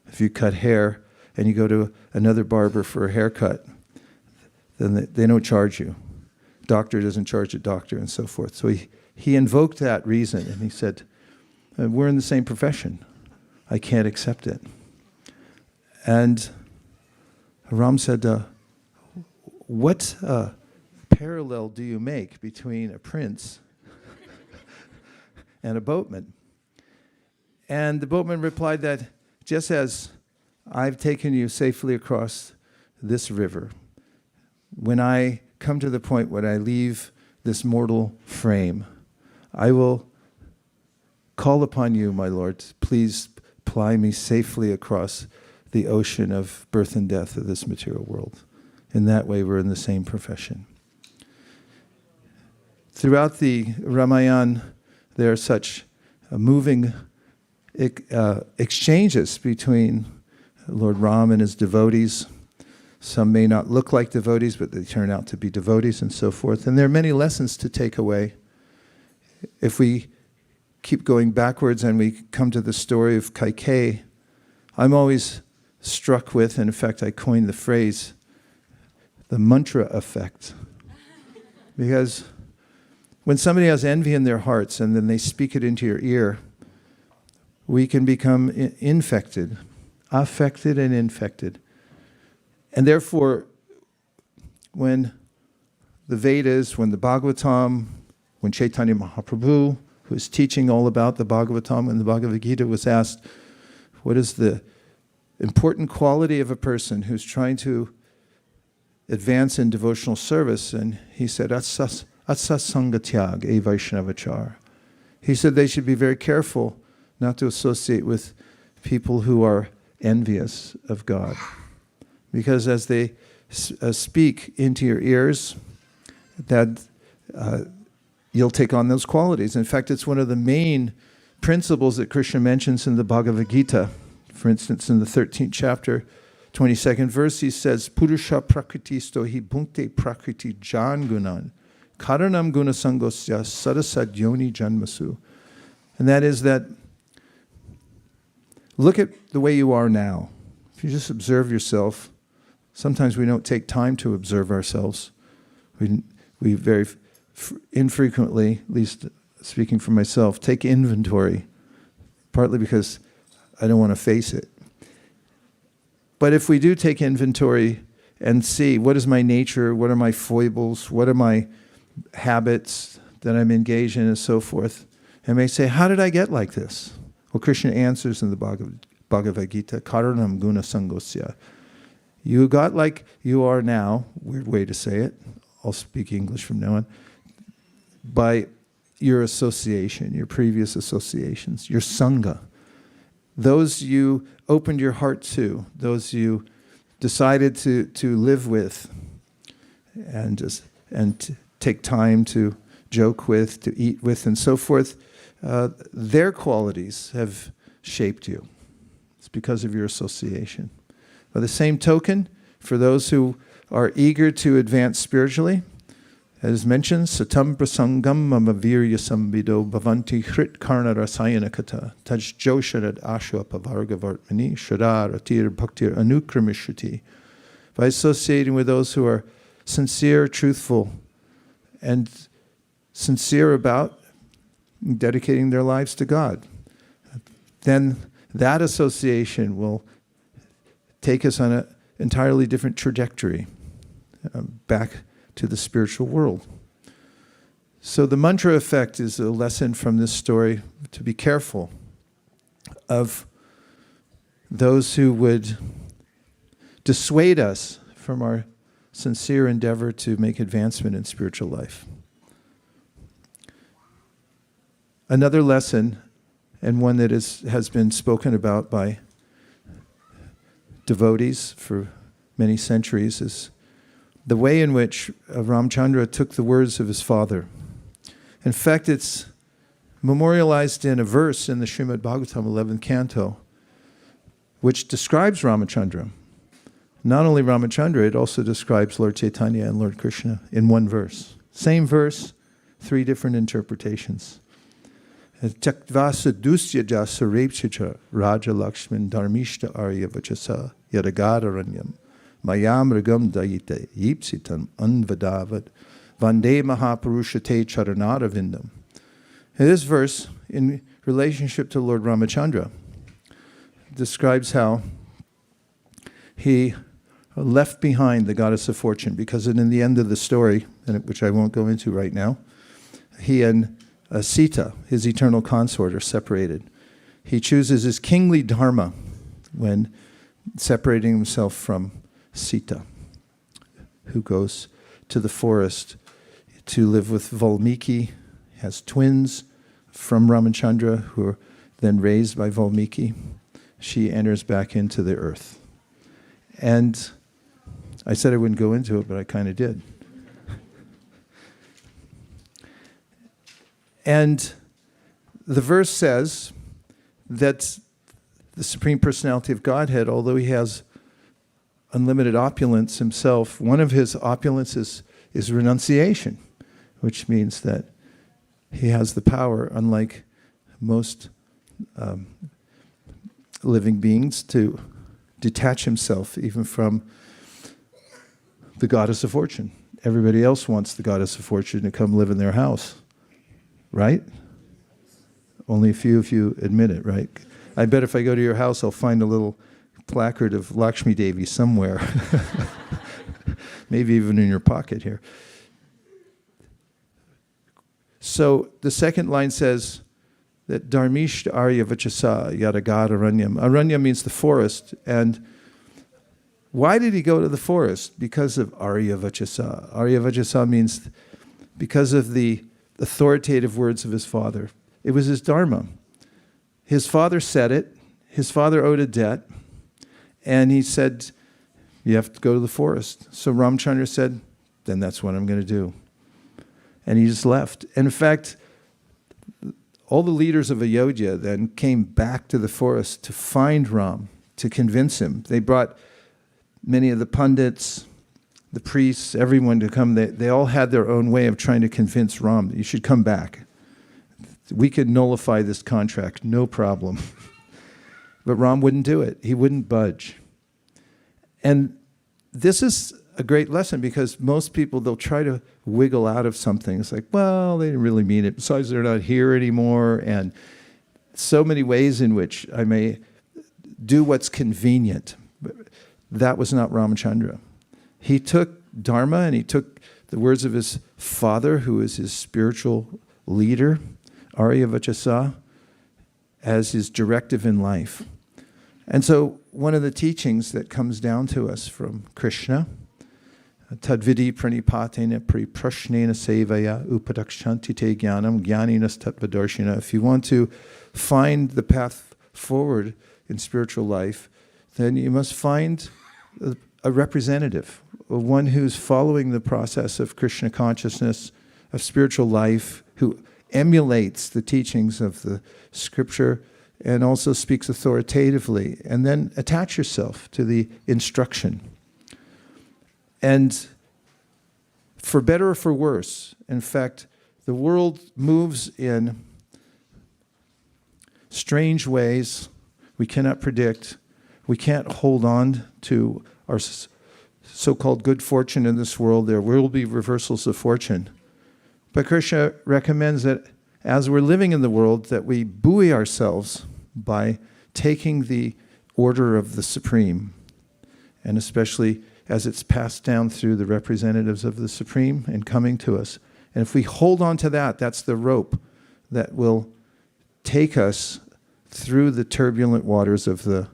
If you cut hair and you go to another barber for a haircut, then they don't charge you. Doctor doesn't charge a doctor, and so forth. So he invoked that reason, and he said, we're in the same profession. I can't accept it. And Ram said, what parallel do you make between a prince and a boatman? And the boatman replied that just as I've taken you safely across this river, when I come to the point when I leave this mortal frame, I will call upon you, my Lord, please ply me safely across the ocean of birth and death of this material world. In that way, we're in the same profession. Throughout the Ramayana, there are such moving exchanges between Lord Ram and his devotees. Some may not look like devotees, but they turn out to be devotees and so forth. And there are many lessons to take away. If we keep going backwards and we come to the story of Kaikeyi, I'm always struck with, and in fact I coined the phrase, the mantra effect. Because when somebody has envy in their hearts and then they speak it into your ear, we can become infected, affected and infected. And therefore, when the Vedas, when the Bhagavatam, when Chaitanya Mahaprabhu, who is teaching all about the Bhagavatam and the Bhagavad Gita, was asked, what is the important quality of a person who's trying to advance in devotional service? And he said, Atsa sangatyag e Vaishnavachar. He said they should be very careful not to associate with people who are envious of God. Because as they speak into your ears, that you'll take on those qualities. In fact, it's one of the main principles that Krishna mentions in the Bhagavad Gita. For instance, in the 13th chapter, 22nd verse, he says, Purusha prakritisto hi bhunkte prakriti jan gunan, karanam gunasangosya sadasadyoni janmasu. And that is that, look at the way you are now. If you just observe yourself, Sometimes we don't take time to observe ourselves. We very infrequently, at least speaking for myself, take inventory, partly because I don't want to face it. But if we do take inventory and see what is my nature, what are my foibles, what are my habits that I'm engaged in and so forth, and may say, how did I get like this? Well, Krishna answers in the Bhagavad Gita, Karanam Guna Sangosya. You got like you are now, weird way to say it, I'll speak English from now on, by your association, your previous associations, your sangha. Those you opened your heart to, those you decided to live with, and take time to joke with, to eat with, and so forth, their qualities have shaped you. It's because of your association. By the same token, for those who are eager to advance spiritually, as mentioned, satam prasangam mamavirya sambido bhavanti hrit karna rasayana kata taj josharad ashwa pavargavartmani shadar atir bhaktir anukramishati. By associating with those who are sincere, truthful, and sincere about dedicating their lives to God, then that association will take us on an entirely different trajectory back to the spiritual world. So the mantra effect is a lesson from this story to be careful of those who would dissuade us from our sincere endeavor to make advancement in spiritual life. Another lesson, and one that has been spoken about by devotees for many centuries, is the way in which Ramchandra took the words of his father. In fact, it's memorialized in a verse in the Srimad Bhagavatam 11th canto, which describes Ramchandra. Not only Ramchandra, it also describes Lord Chaitanya and Lord Krishna in one verse. Same verse, three different interpretations. Jaktvasa dusyaja sarepchicha raja lakshman dharmishta arya vachasa yadagararanyam mayam ragam dayite yipsitam anvadavad vande mahapurushate charanadavindam. This verse, in relationship to Lord Ramchandra, describes how he left behind the goddess of fortune, because in the end of the story, which I won't go into right now, he and Sita, his eternal consort, are separated. He chooses his kingly dharma when separating himself from Sita, who goes to the forest to live with Valmiki, has twins from Ramchandra who are then raised by Valmiki. She enters back into the earth. And I said I wouldn't go into it, but I kind of did. And the verse says that the Supreme Personality of Godhead, although he has unlimited opulence himself, one of his opulences is renunciation, which means that he has the power, unlike most living beings, to detach himself even from the goddess of fortune. Everybody else wants the goddess of fortune to come live in their house, right? Only a few of you admit it, right? I bet if I go to your house, I'll find a little placard of Lakshmi Devi somewhere. Maybe even in your pocket here. So the second line says that Dharmishta Arya Vachasa Yadagad Aranyam. Aranya means the forest. And why did he go to the forest? Because of Arya Vachasa. Arya Vachasa means because of the authoritative words of his father. It was his dharma. His father said it. His father owed a debt. And he said, you have to go to the forest. So Ramchandra said, then that's what I'm going to do. And he just left. And in fact, all the leaders of Ayodhya then came back to the forest to find Ram, to convince him. They brought many of the pundits, the priests, everyone to come. They all had their own way of trying to convince Ram that you should come back. We could nullify this contract, no problem. But Ram wouldn't do it. He wouldn't budge. And this is a great lesson because most people, they'll try to wiggle out of something. It's like, well, they didn't really mean it. Besides, they're not here anymore. And so many ways in which I may do what's convenient. But that was not Ramchandra. He took Dharma and he took the words of his father, who is his spiritual leader, Arya Vajasa, as his directive in life. And so one of the teachings that comes down to us from Krishna, Tadvidi pranipatena priprashnena sevaya upadakshanti te jnanam jnaninas tattvadarshina. If you want to find the path forward in spiritual life, then you must find a representative, one who's following the process of Krishna consciousness, of spiritual life, who emulates the teachings of the scripture and also speaks authoritatively, and then attach yourself to the instruction. And for better or for worse, in fact, the world moves in strange ways we cannot predict. We can't hold on to our so-called good fortune in this world. There will be reversals of fortune. But Krishna recommends that as we're living in the world, that we buoy ourselves by taking the order of the Supreme, and especially as it's passed down through the representatives of the Supreme and coming to us. And if we hold on to that, that's the rope that will take us through the turbulent waters of the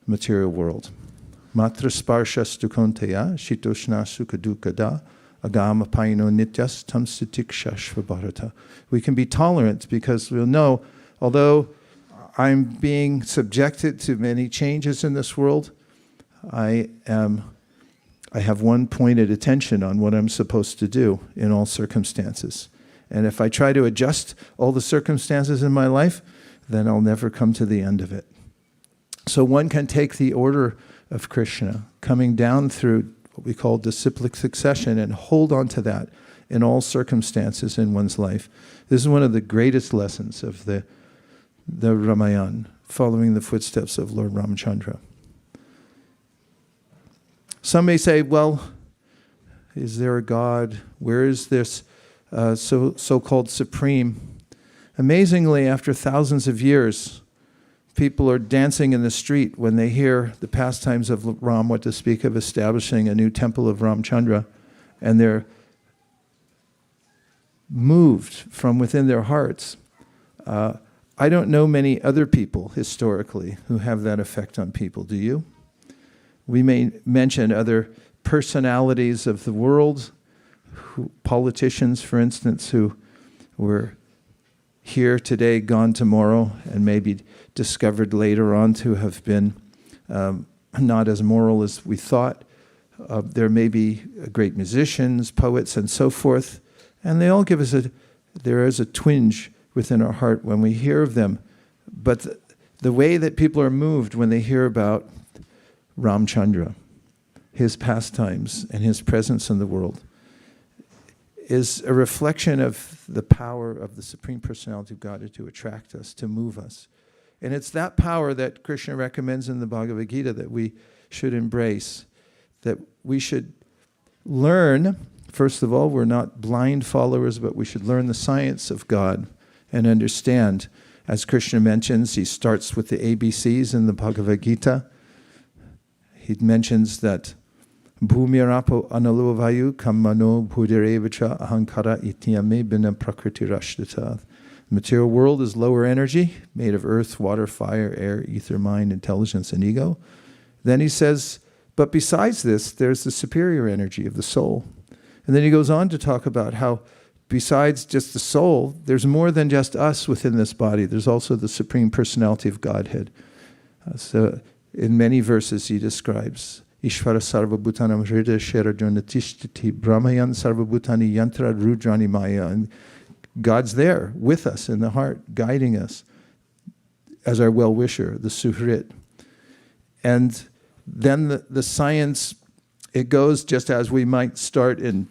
material world. Matra sparsha stukonteya shitoshna sukadukada agama paino nityas tamsitik shashvabharata. We can be tolerant because we'll know, although I'm being subjected to many changes in this world, I have one pointed attention on what I'm supposed to do in all circumstances. And if I try to adjust all the circumstances in my life, then I'll never come to the end of it. So one can take the order of Krishna coming down through what we call disciplic succession and hold on to that in all circumstances in one's life. This is one of the greatest lessons of the Ramayana, following the footsteps of Lord Ramchandra. Some may say, well, is there a God? Where is this so-called supreme? Amazingly, after thousands of years, people are dancing in the street when they hear the pastimes of Ram, what to speak of establishing a new temple of Ramchandra, and they're moved from within their hearts. I don't know many other people historically who have that effect on people. Do you? We may mention other personalities of the world, politicians, for instance, who were here today, gone tomorrow, and maybe discovered later on to have been not as moral as we thought. There may be great musicians, poets, and so forth, and they all give us there is a twinge within our heart when we hear of them. But the way that people are moved when they hear about Ramchandra, his pastimes, and his presence in the world, is a reflection of the power of the Supreme Personality of God to attract us, to move us. And it's that power that Krishna recommends in the Bhagavad Gita that we should embrace, that we should learn. First of all, we're not blind followers, but we should learn the science of God and understand. As Krishna mentions, he starts with the ABCs in the Bhagavad Gita. He mentions that Bhumirapo analuvayu kammano bhudirevacha ahankara ityame bina prakriti rashtata. The material world is lower energy, made of earth, water, fire, air, ether, mind, intelligence, and ego. Then he says, but besides this, there's the superior energy of the soul. And then he goes on to talk about how besides just the soul, there's more than just us within this body. There's also the Supreme Personality of Godhead. So in many verses he describes Ishvara sarvabhutanam hridaya sharajana tishtiti brahmayan sarvabhutani yantra rudrani maya. And God's there with us in the heart, guiding us as our well-wisher, the suhrit. And then the science, it goes just as we might start in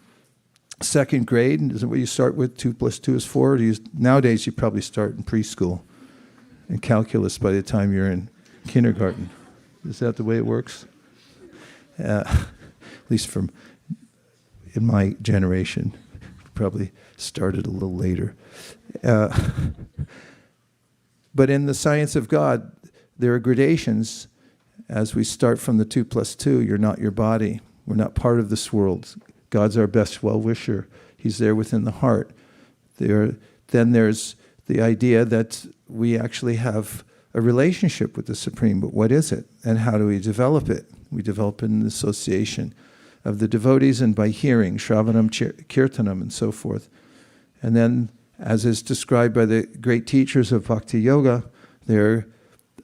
second grade. Isn't what you start with? 2 + 2 is 4. Nowadays, you probably start in preschool and calculus by the time you're in kindergarten. Is that the way it works? at least from in my generation. Probably started a little later. But in the science of God, there are gradations. As we start from the 2 plus 2, you're not your body. We're not part of this world. God's our best well-wisher. He's there within the heart. Then there's the idea that we actually have a relationship with the Supreme, but what is it? And how do we develop it? We develop it in the association of the devotees and by hearing, Shravanam, Kirtanam, and so forth. And then, as is described by the great teachers of Bhakti Yoga, there are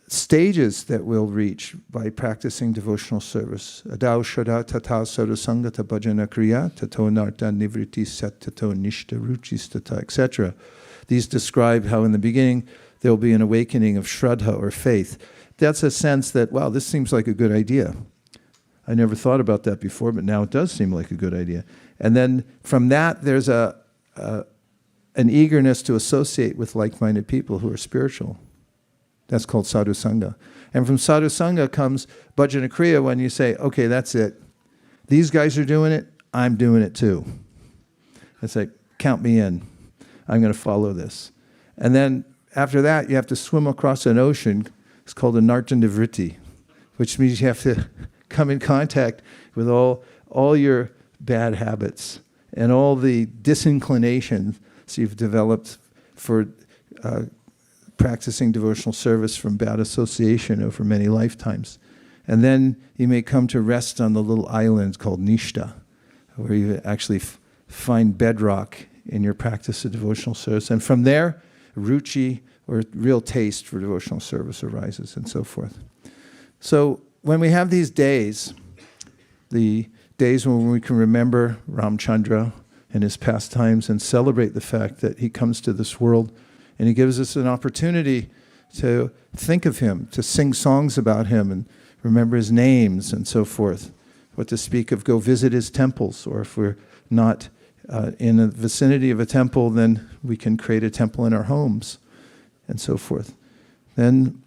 stages that we'll reach by practicing devotional service. Adau shada tata sarasangata bhajana kriya tato narta nivriti sat tato nishta ruchistata, etc. These describe how in the beginning there will be an awakening of shraddha or faith. That's a sense that, wow, this seems like a good idea. I never thought about that before, but now it does seem like a good idea. And then from that, there's an eagerness to associate with like-minded people who are spiritual. That's called sadhu sangha. And from sadhu sangha comes bhajana kriya, when you say, okay, that's it. These guys are doing it, I'm doing it too. It's like, count me in. I'm going to follow this. And then after that, you have to swim across an ocean. It's called a nartandavritti, which means you have to come in contact with all your bad habits and all the disinclinations you've developed for practicing devotional service from bad association over many lifetimes. And then you may come to rest on the little island called Nishta, where you actually find bedrock in your practice of devotional service. And from there, ruchi, or real taste for devotional service, arises, and so forth. So when we have these days, the days when we can remember Ramchandra and his pastimes and celebrate the fact that he comes to this world and he gives us an opportunity to think of him, to sing songs about him and remember his names and so forth. What to speak of, go visit his temples, or if we're not in the vicinity of a temple, then we can create a temple in our homes and so forth. Then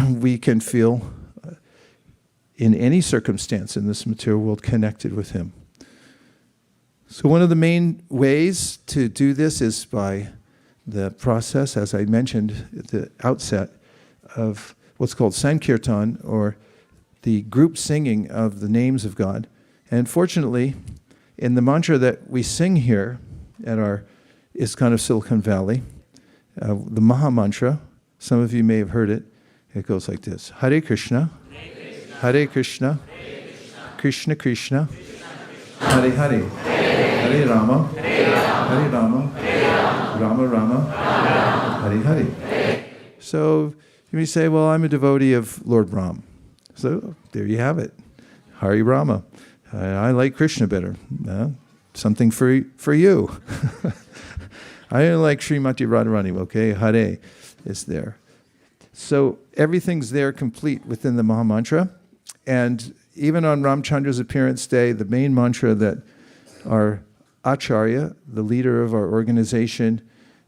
we can feel in any circumstance in this material world connected with him. So one of the main ways to do this is by the process, as I mentioned at the outset, of what's called Sankirtan, or the group singing of the names of God. And fortunately, in the mantra that we sing here at our ISKCON of Silicon Valley, the Maha Mantra, some of you may have heard it, it goes like this: Hare Krishna, Hare Krishna, Krishna Krishna, Hare Hare, Hare Rama, Hare Rama, Rama Rama, Hare Hare. So you may say, well, I'm a devotee of Lord Ram. So there you have it, Hare Rama. I like Krishna better. Something for you. I like Srimati Radharani. Okay, Hare is there. So everything's there complete within the Maha Mantra. And even on Ramchandra's appearance day, the main mantra that our Acharya, the leader of our organization,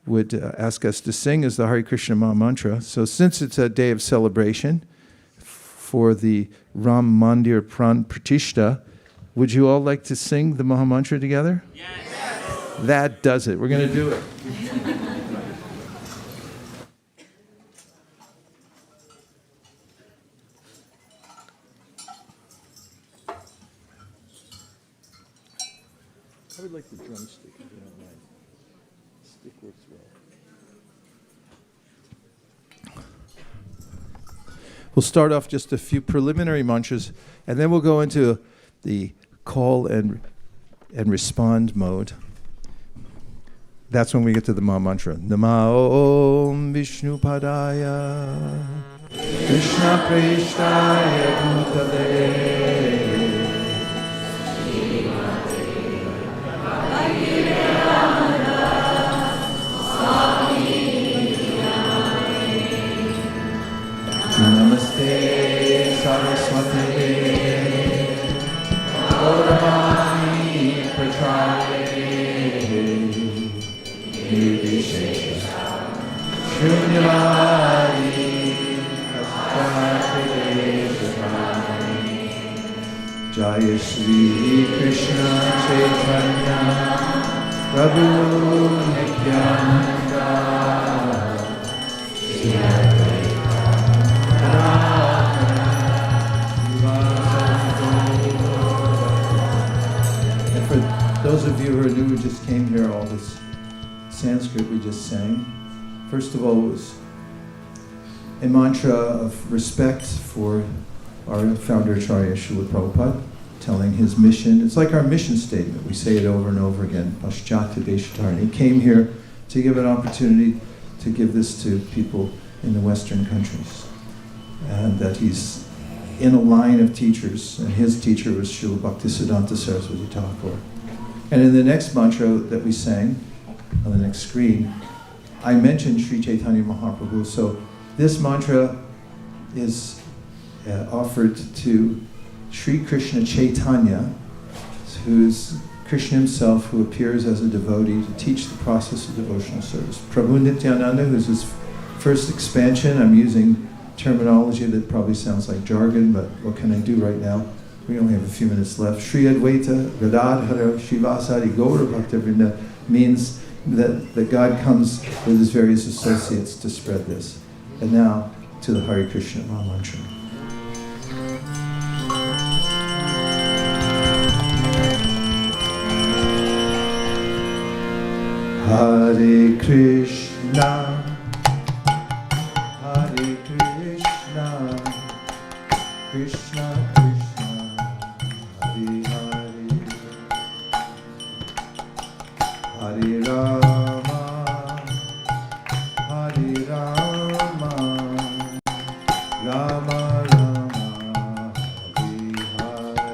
would ask us to sing is the Hare Krishna Maha Mantra. So since it's a day of celebration for the Ram Mandir Pran Pratishta, would you all like to sing the Maha Mantra together? Yes. That does it. We're going to do it. I would like the drumstick, if you don't mind. Stick works well. We'll start off just a few preliminary mantras, and then we'll go into the call and respond mode. That's when we get to the Maha Mantra. Nama Om Vishnu Padaya Krishna Preshtaya Bhutale Namaste Saraswati Gauravani Prachare Nirvishesha Shunyavadi Ashtadevashrami Shri Krishna Chaitanya Prabhu Nityananda Shri Advaita Gadadhara Srivasadi. And for those of you who are new, who just came here, all this Sanskrit we just sang, first of all, was a mantra of respect for our founder Acharya Srila Prabhupada, telling his mission. It's like our mission statement. We say it over and over again. Paschatya Deshatarani. He came here to give an opportunity to give this to people in the Western countries. And that he's in a line of teachers, and his teacher was Srila Bhaktisiddhanta Saraswati Thakur. And in the next mantra that we sang, on the next screen, I mentioned Sri Chaitanya Mahaprabhu. So this mantra is offered to Sri Krishna Chaitanya, who's Krishna himself, who appears as a devotee to teach the process of devotional service. Prabhu Nityananda, who's his first expansion. I'm using terminology that probably sounds like jargon, but what can I do right now? We only have a few minutes left. Sri Advaita Gadadhara Srivasadi Gaura Bhaktavrinda means that God comes with his various associates to spread this. And now to the Hare Krishna Maha Mantra. Hare Krishna, Hare Krishna, Krishna Krishna, Hare Hare, Hare Rama, Hare Rama, Rama Rama, Hare Hare.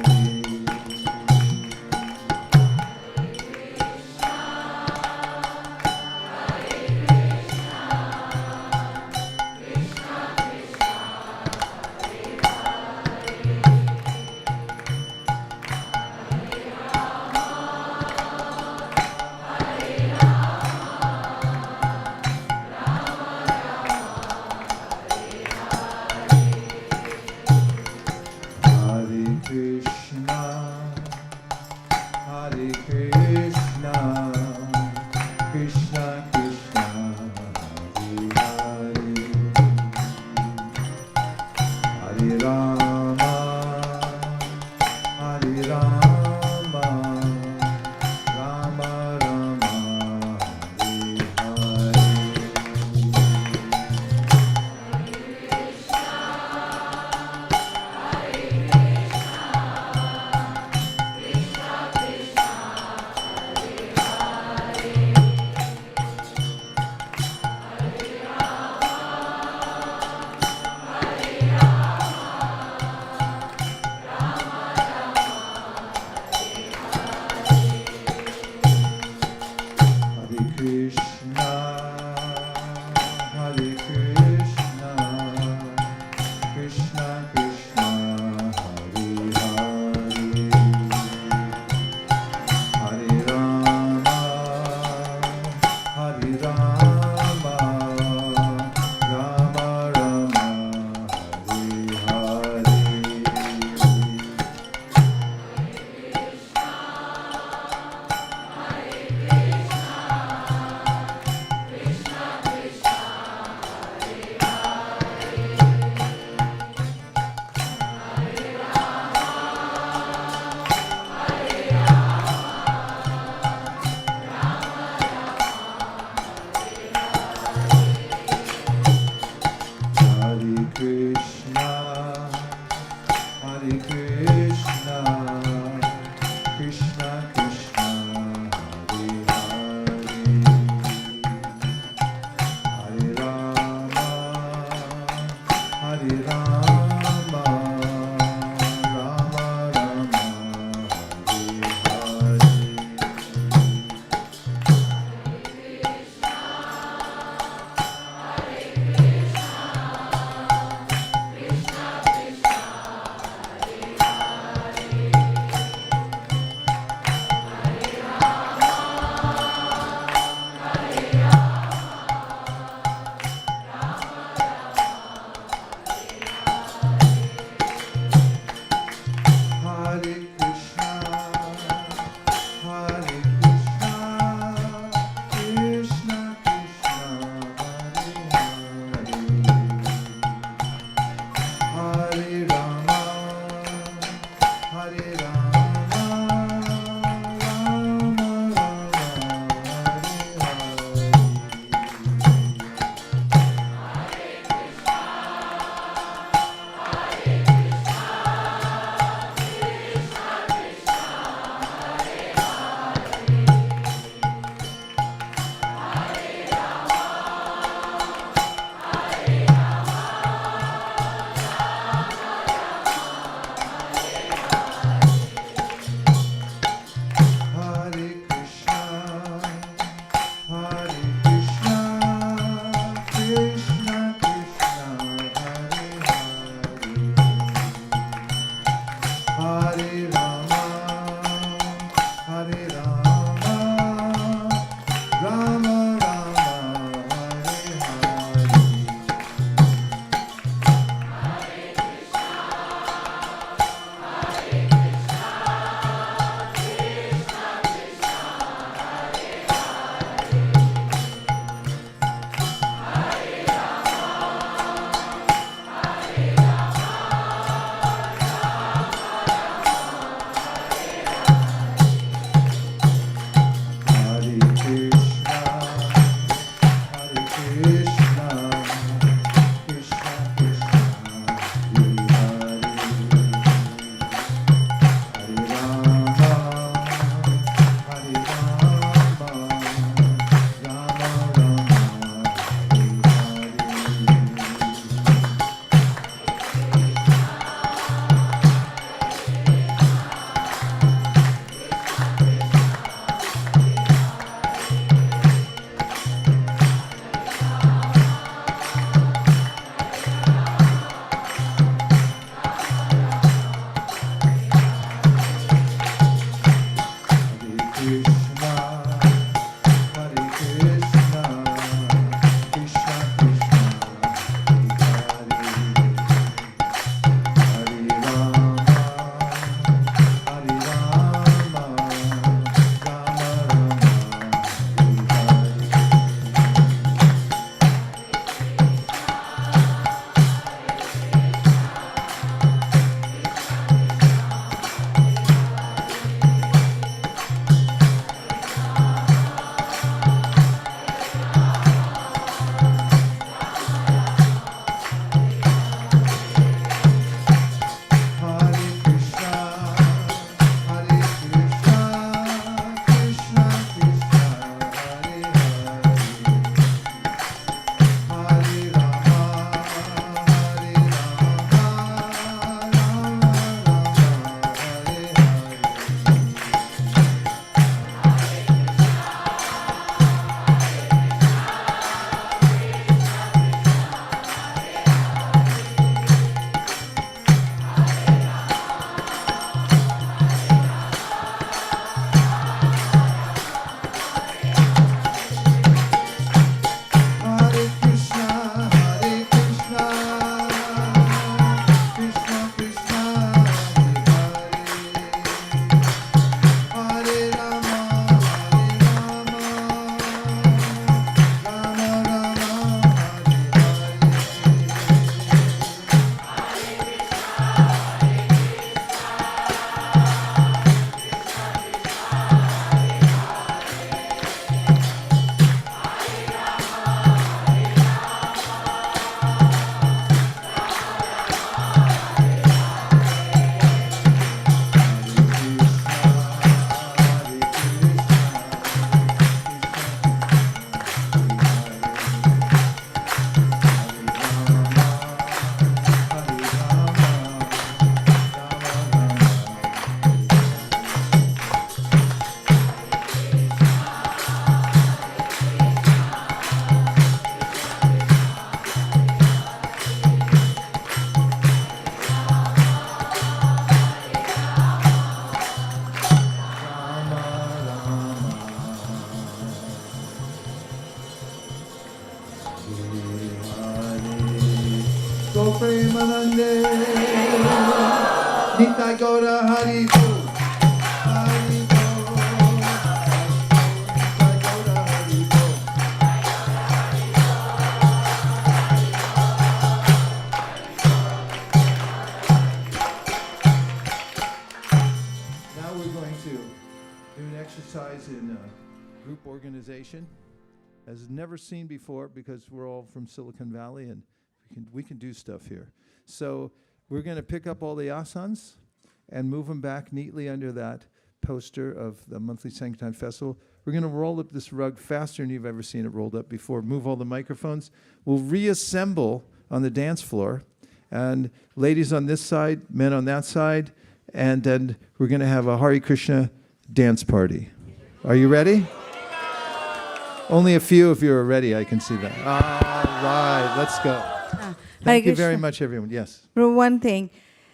Hare Rama, Rama Rama, Hare Hare. Premanande Nitai Gaura Hari Bo Hari Bo Nitai Gaura Hari Bo. Now we're going to do an exercise in group organization as never seen before because we're all from Silicon Valley and we can do stuff here. So we're going to pick up all the asanas and move them back neatly under that poster of the monthly Sankirtan Festival. We're going to roll up this rug faster than you've ever seen it rolled up before. Move all the microphones. We'll reassemble on the dance floor. And ladies on this side, men on that side. And then we're going to have a Hare Krishna dance party. Are you ready? Only a few of you are ready, I can see that. All right, let's go. Thank you very much, everyone. Yes. One thing.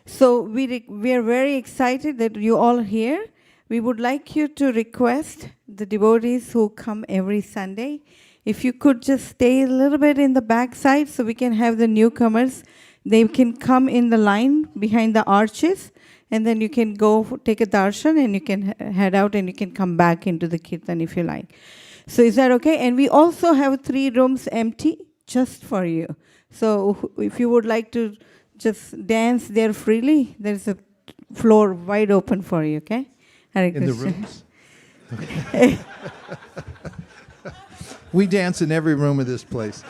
So we are very excited that you all are here, we would like you to request the devotees who come every Sunday, if you could just stay a little bit in the back side so we can have the newcomers. They can come in the line behind the arches, and then you can go take a darshan, and you can head out, and you can come back into the kirtan if you like. So is that okay? And we also have 3 rooms empty just for you. So if you would like to just dance there freely, there's a floor wide open for you, okay? Hare In the Krishna. rooms? Okay. We dance in every room of this place.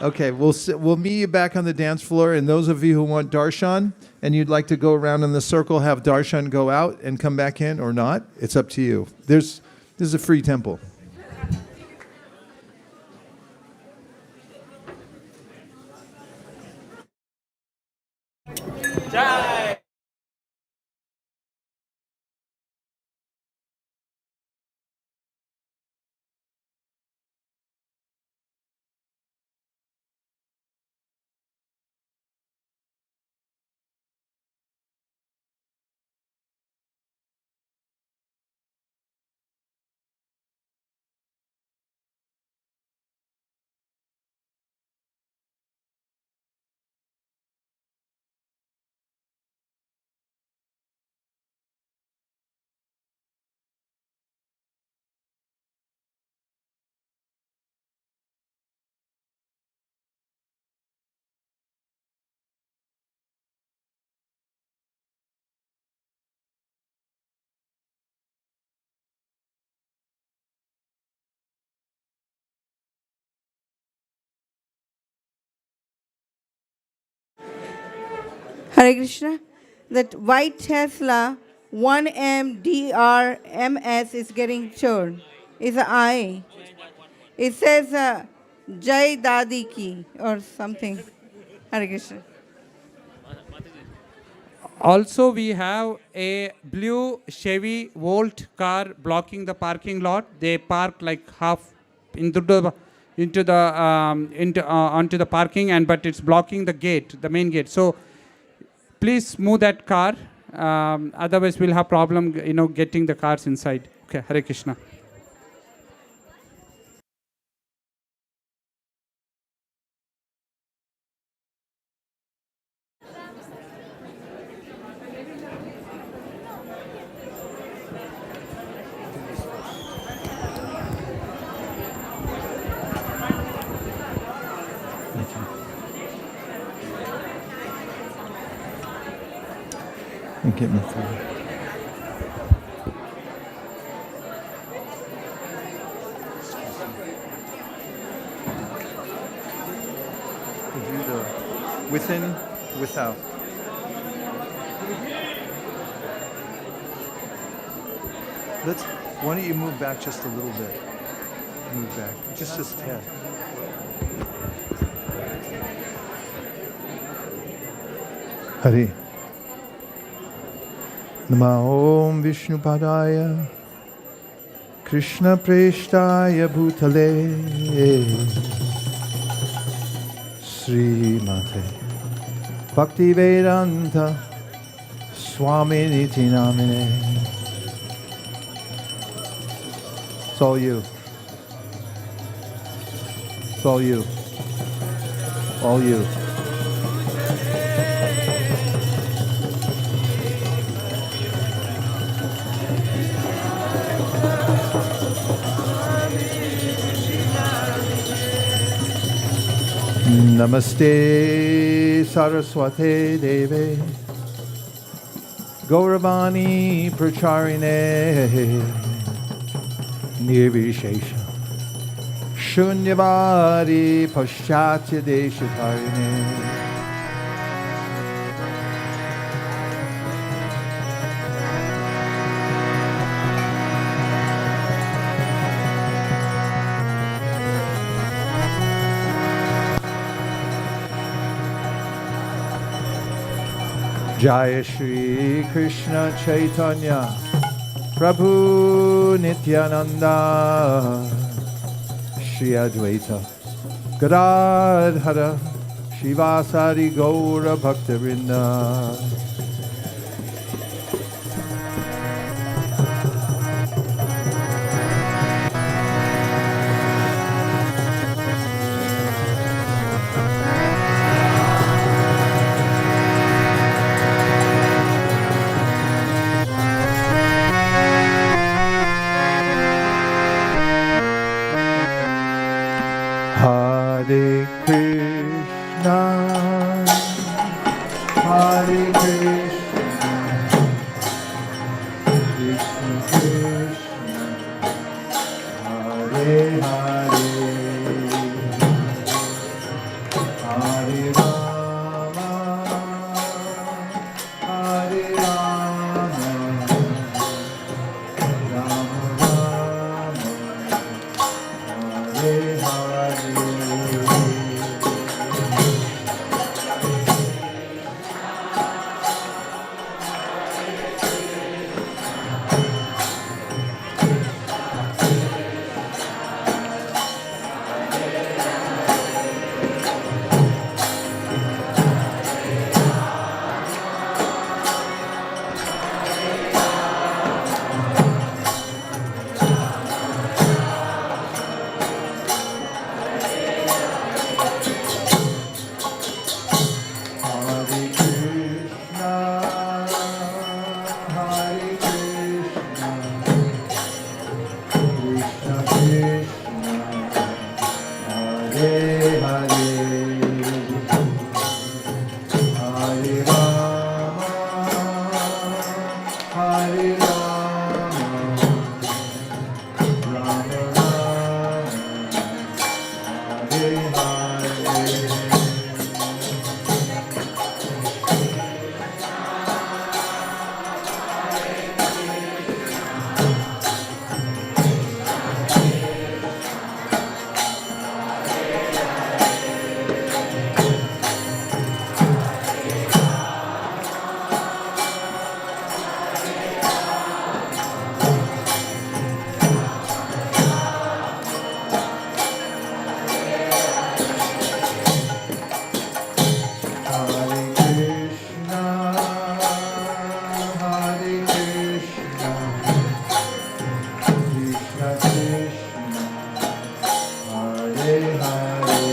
Okay, we'll meet you back on the dance floor, and those of you who want darshan and you'd like to go around in the circle, have darshan go out and come back in or not, it's up to you. This is a free temple. Jai! Hare Krishna. That white Tesla 1MDRMS is getting turned. It's an I. It says Jai Dadi Ki or something. Hare Krishna. Also, we have a blue Chevy Volt car blocking the parking lot. They park like half onto the parking, but it's blocking the gate, the main gate. So please move that car. Otherwise, we'll have problem, getting the cars inside. Okay, Hare Krishna. And get me through. We'll do the within, without. Why don't you move back just a little bit? Move back, just a tad. Hari. Nama Om Vishnupadaya Krishna Preshtaya Bhutale Srimate Bhakti Vedanta Swami Niti Namine. It's all you. It's all you. All you. Namaste Saraswate Deve Gauravani Pracharine Nirvishesha Shunyavadi Paschatya Deshatarine. Jaya Shri Krishna Chaitanya Prabhu Nityananda Shri Advaita Gadadhara Shivasari Gaura Bhaktivinoda. Krishna, Hare Krishna, Krishna Krishna, Hare Hare, Hare Rama, Hare Rama, Rama Rama, Hare Hare. Hare Krishna, Hare Krishna, Krishna Krishna, Hare Hare, Hare Rama, Hare Rama, Rama Rama, Hare Hare. Hare Krishna, Hare Krishna, Krishna Krishna, Hare Hare,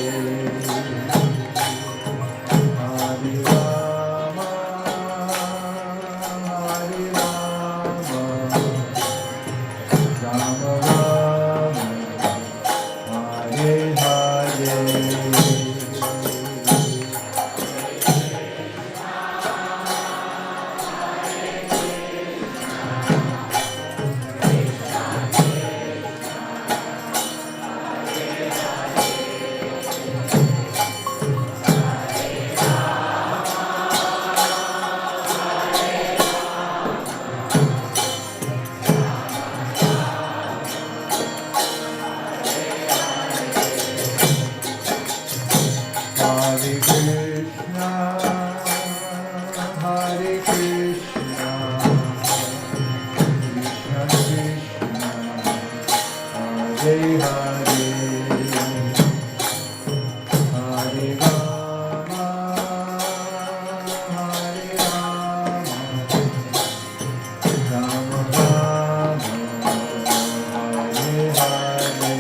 Hare Rama, Hare Rama, Rama Rama, Hare Hare. Hare Krishna, Hare Krishna, Krishna Krishna, Hare Hare, Hare Rama, Hare Rama, Rama Rama, Hare Hare.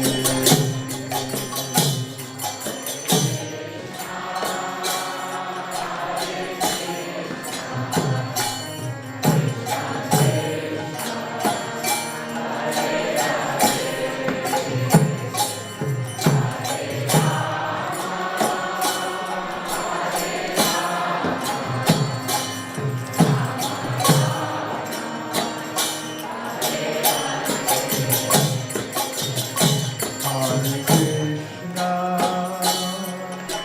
Hare Krishna,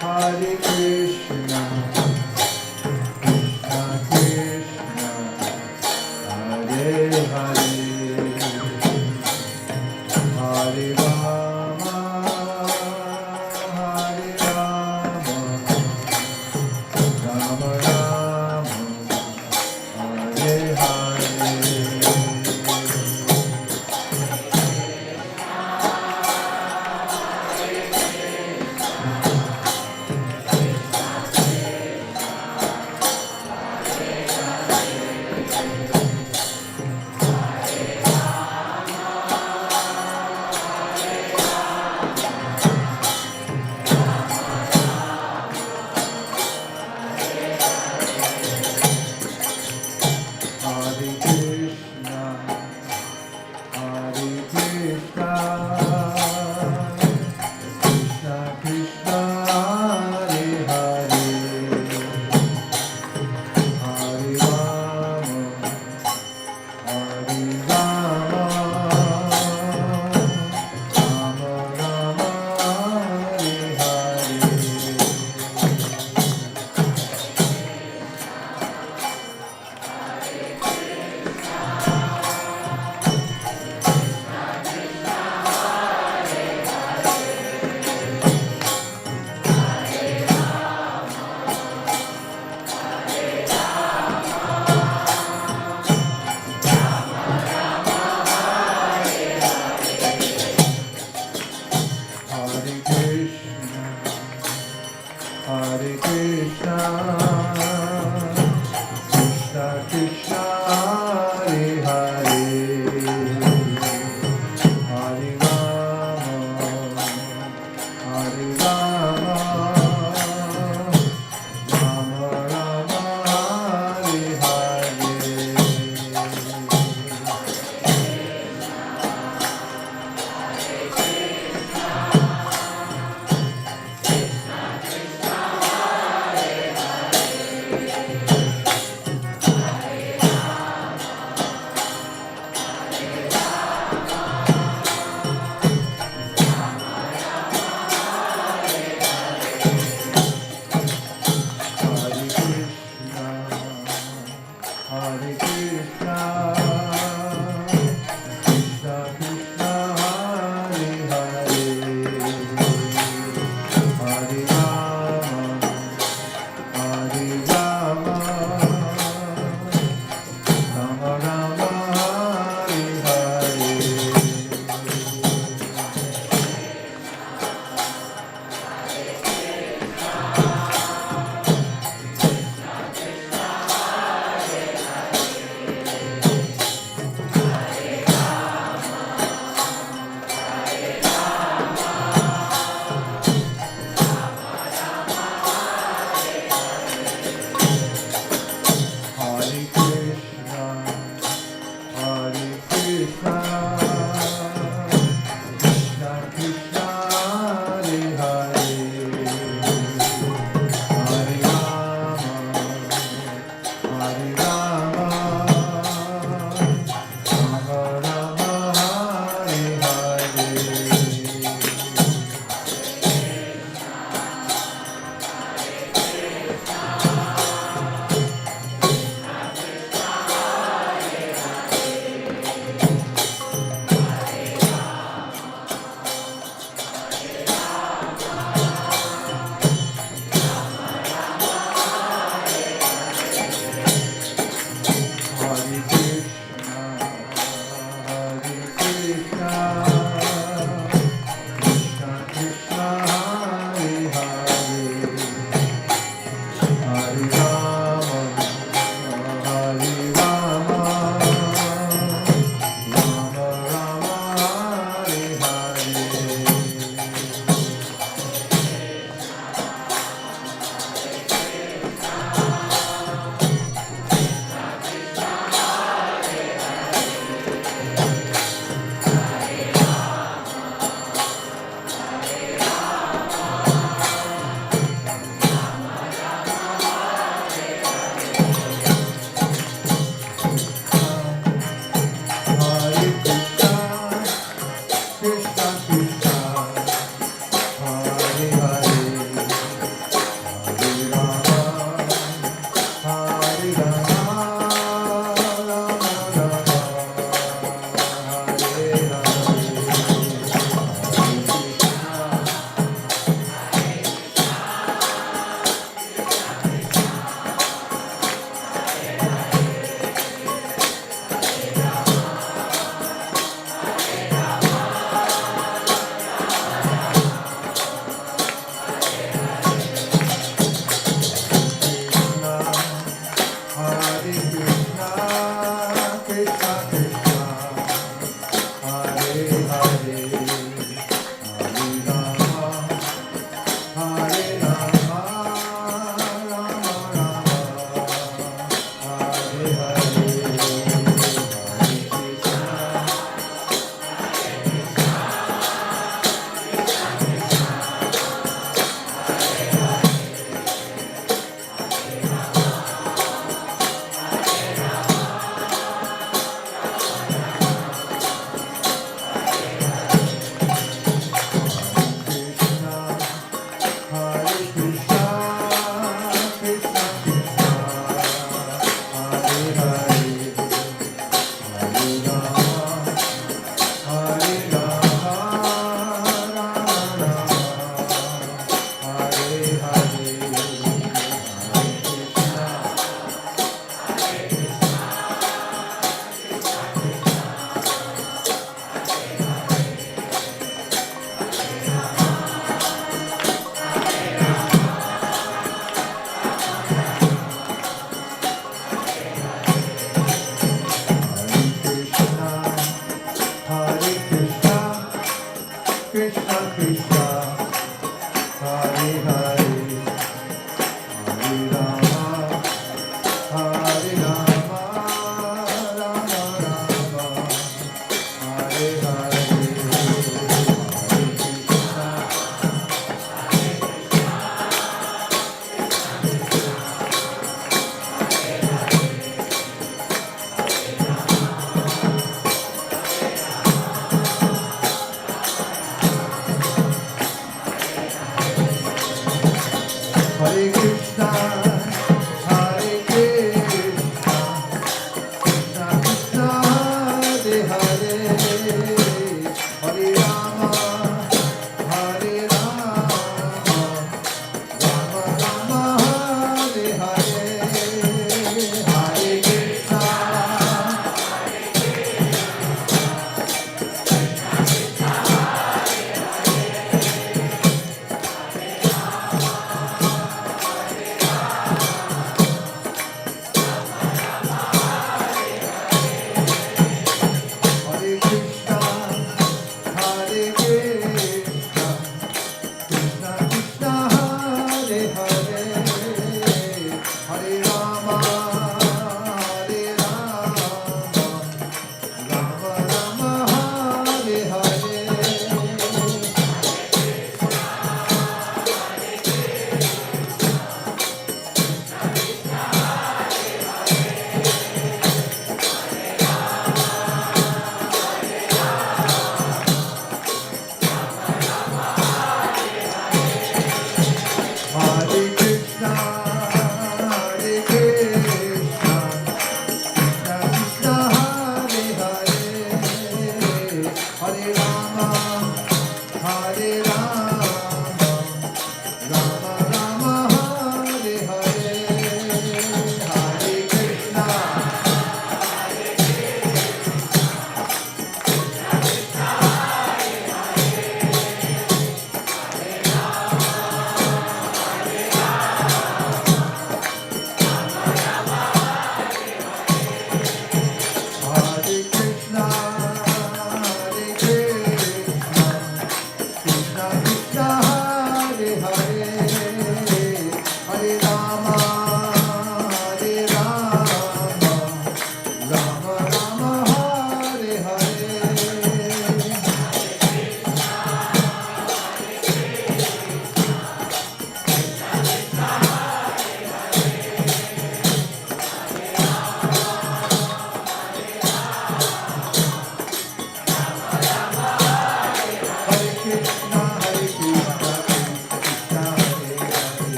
Hare Krishna, Krishna Krishna, Hare Hare, Hare Rama, Hare Rama, Rama Rama, Hare Hare.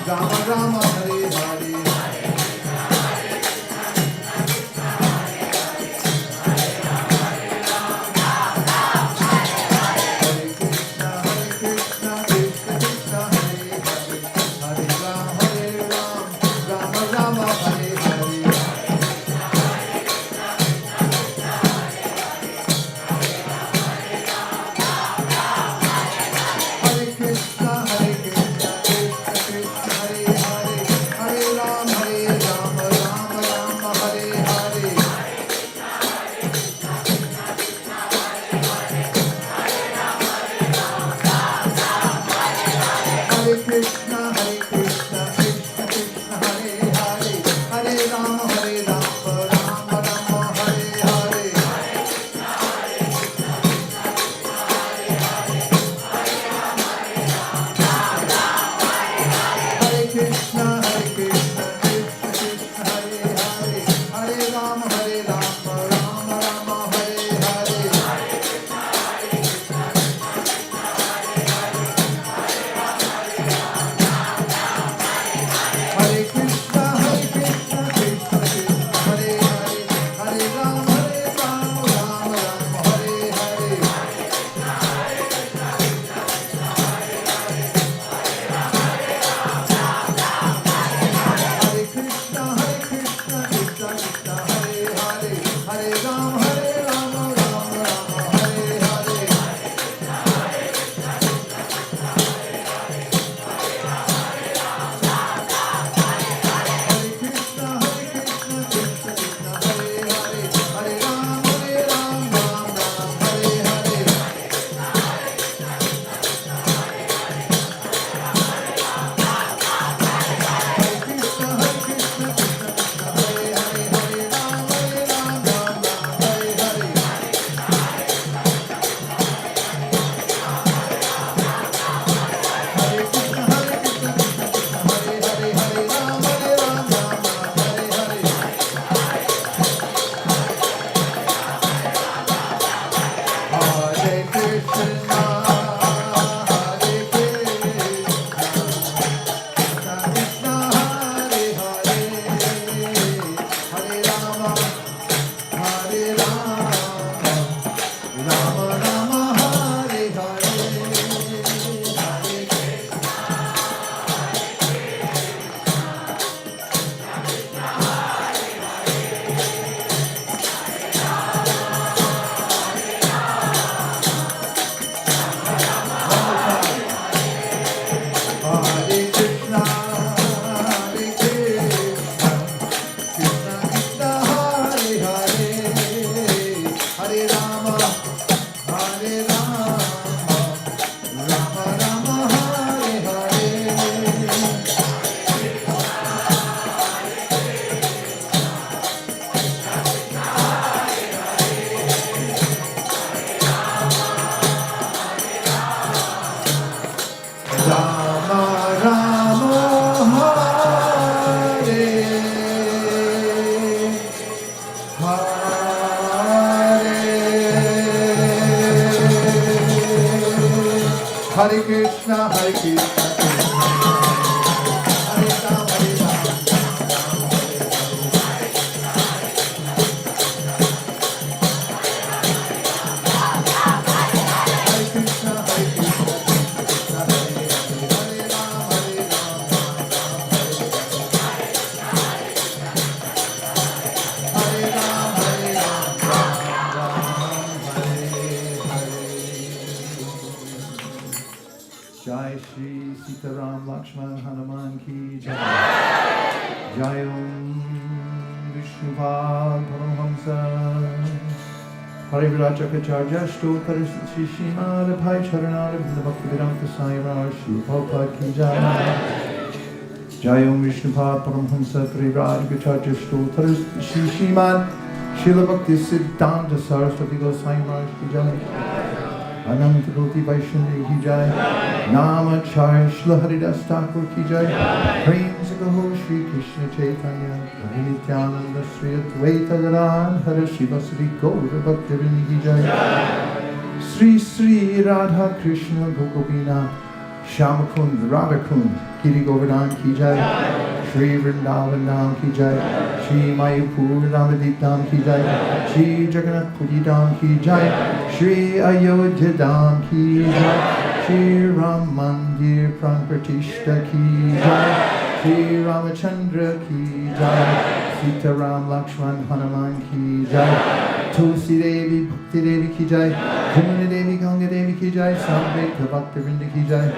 Rama Rama Hare Hare Hare Krishna, Hare Krishna, Hare Rama, Hare Rama, Hare Krishna, Hare Krishna, Krishna Hare Hare, Hare Rama, Hare Rama, Hare Rama, Hare Rama, Hare Hare. Jai Shri Sita Ram Lakshman Hanuman Ki Jai. Jai Om Vishnupad Paramhamsa Hari Virachakacharya Stokar Shishimad Bhai Charanad Bhakti Vedanta Sairaj Shri Prabhupada Ki Jai. Jai Om Vishnupad Paramhamsa Hari Virachakacharya Stokar Shishimad Srila Bhakti Siddhanta Saraswati Goswami Maharaj Ki Jai. Ananta Koti Vaishnavi Ki Jai. Namacharya Shri Haridas Thakur Ki Jai. Prem Sakaho Shri Krishna Chaitanya Hari Nityananda Sri Advaita Gadadhara Shivasari Gaura Bhaktivinoda Ki Jai. Sri Sri Radha Krishna Gopina Shyamakund Radhakund Giri Govardhan Ki Jai. Shri Vrindavan Dham Ki Jai. Shri Mayapur Ramadip Dham Ki Jai. Shri Jagannath Puri Dham Ki Jai. Shri Ayodhya Dham Ki Jai. Shri Ram Mandir Pran Pratishta Ki Jai. Shri Ramchandra Ki Jai. Sita Ram Lakshman Hanuman Ki Jai. Tulsi Devi Bhakti Devi Ki Jai. Jamuna Devi Ganga Devi Ki Jai. Samveta Bhakti Vrinda Ki Jai.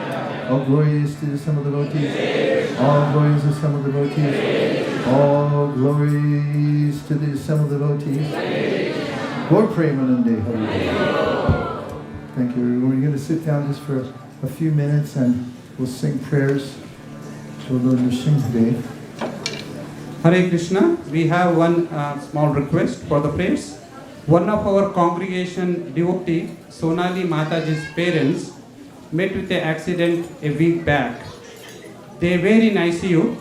All glories to the assembled devotees. All glories to the assembled devotees. All glories to the assembled devotees. Gaur Premanande Hari. Thank you, everyone. We're going to sit down just for a few minutes and we'll sing prayers to Lord Nrsimha today. Hare Krishna. We have one small request for the prayers. One of our congregation devotee, Sonali Mataji's parents, met with an accident a week back. They were in ICU,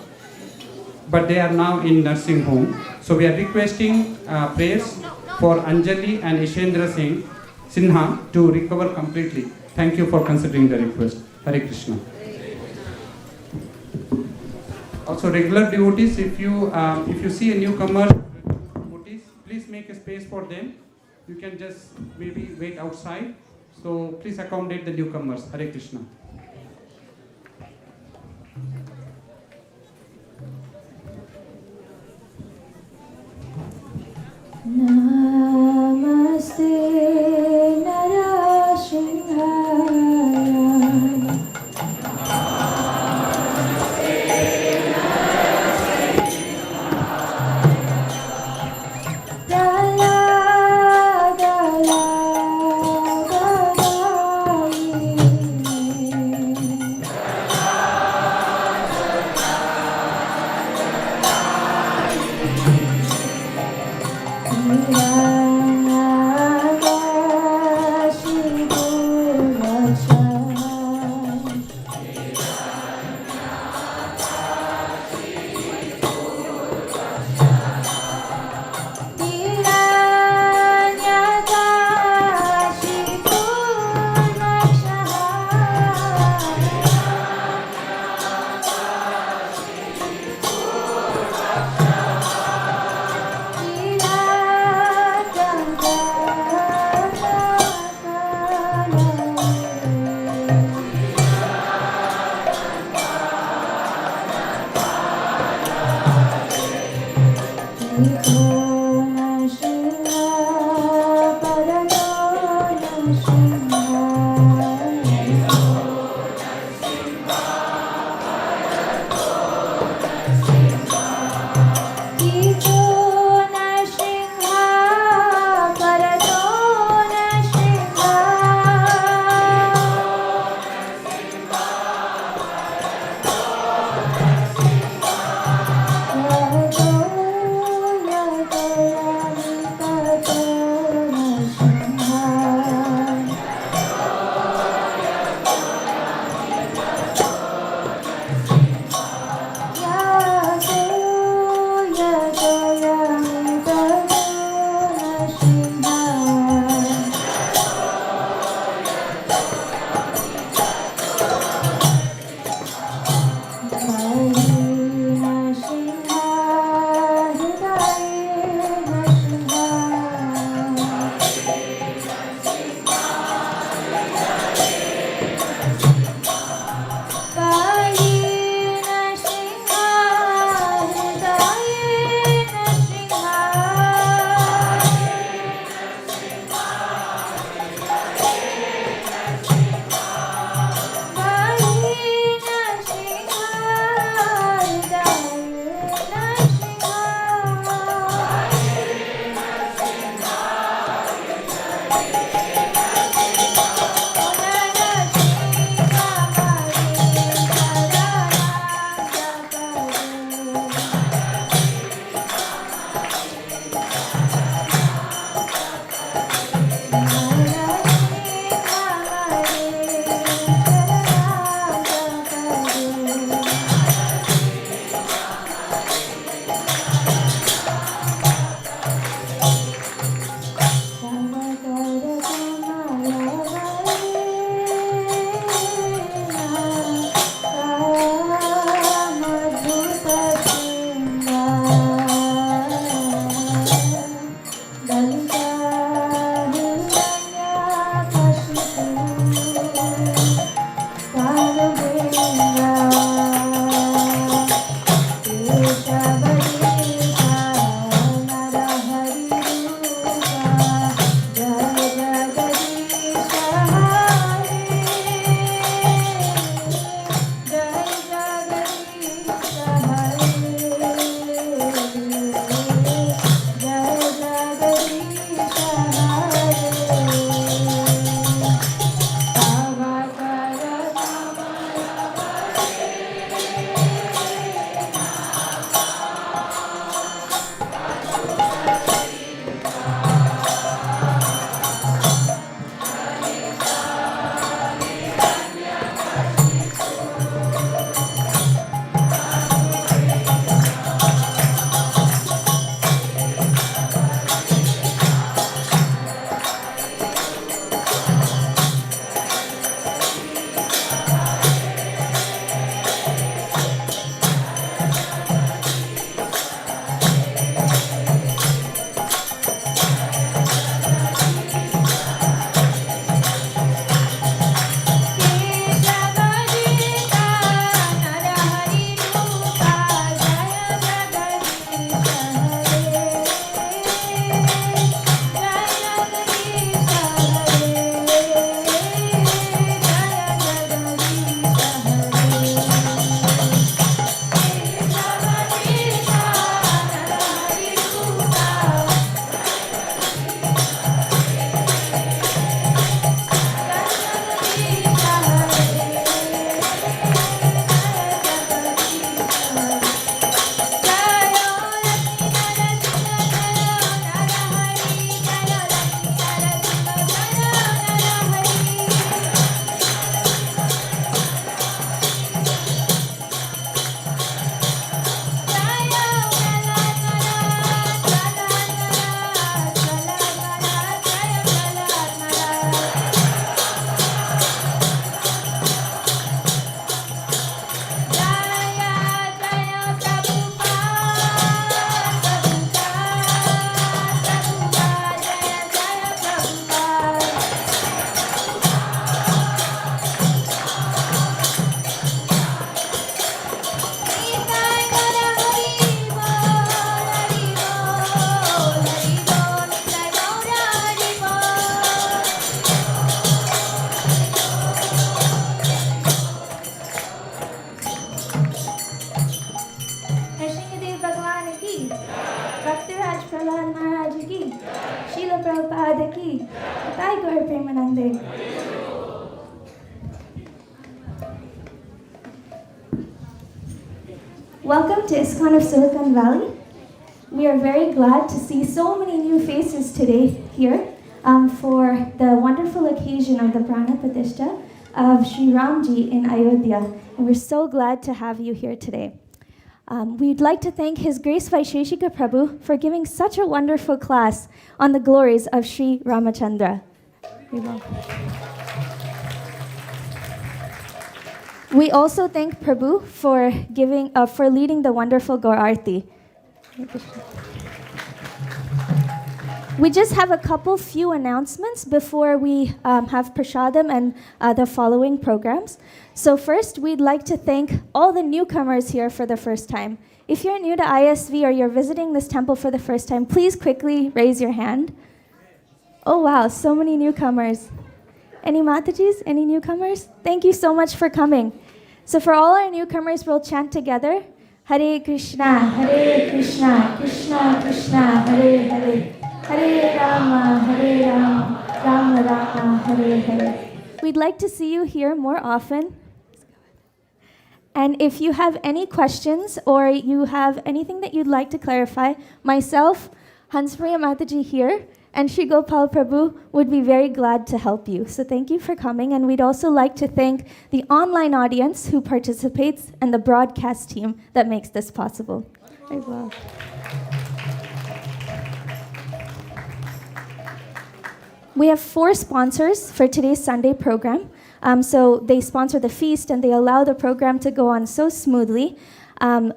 but they are now in nursing home. So we are requesting prayers for Anjali and Ishendra Singh Sinha to recover completely. Thank you for considering the request. Hare Krishna. Also, regular devotees, if you see a newcomer devotees, please make a space for them. You can just maybe wait outside. So please accommodate the newcomers. Hare Krishna. Namaste Narashinhaya. Dala dala Prahlad Maharaj ki, Srila Prabhupada ki, Nitai Gaur Premanande. Welcome to ISKCON of Silicon Valley. We are very glad to see so many new faces today here for the wonderful occasion of the Prana Pratishtha of Sri Ramji in Ayodhya. And we're so glad to have you here today. We'd like to thank His Grace Vaisesika Prabhu for giving such a wonderful class on the glories of Sri Ramchandra. We also thank Prabhu for leading the wonderful Gaur Aarti. We just have a few announcements before we have prasadam and the following programs. So first, we'd like to thank all the newcomers here for the first time. If you're new to ISV or you're visiting this temple for the first time, please quickly raise your hand. Oh wow, so many newcomers. Any Matajis? Any newcomers? Thank you so much for coming. So for all our newcomers, we'll chant together. Hare Krishna, Krishna Krishna, Hare Hare, Hare Rama, Rama Rama, Hare Hare. We'd like to see you here more often. And if you have any questions or you have anything that you'd like to clarify, myself, Hanspriya Mataji here, and Sri Gopal Prabhu would be very glad to help you. So thank you for coming, and we'd also like to thank the online audience who participates and the broadcast team that makes this possible. Very well. We have 4 sponsors for today's Sunday program. So they sponsor the feast and they allow the program to go on so smoothly.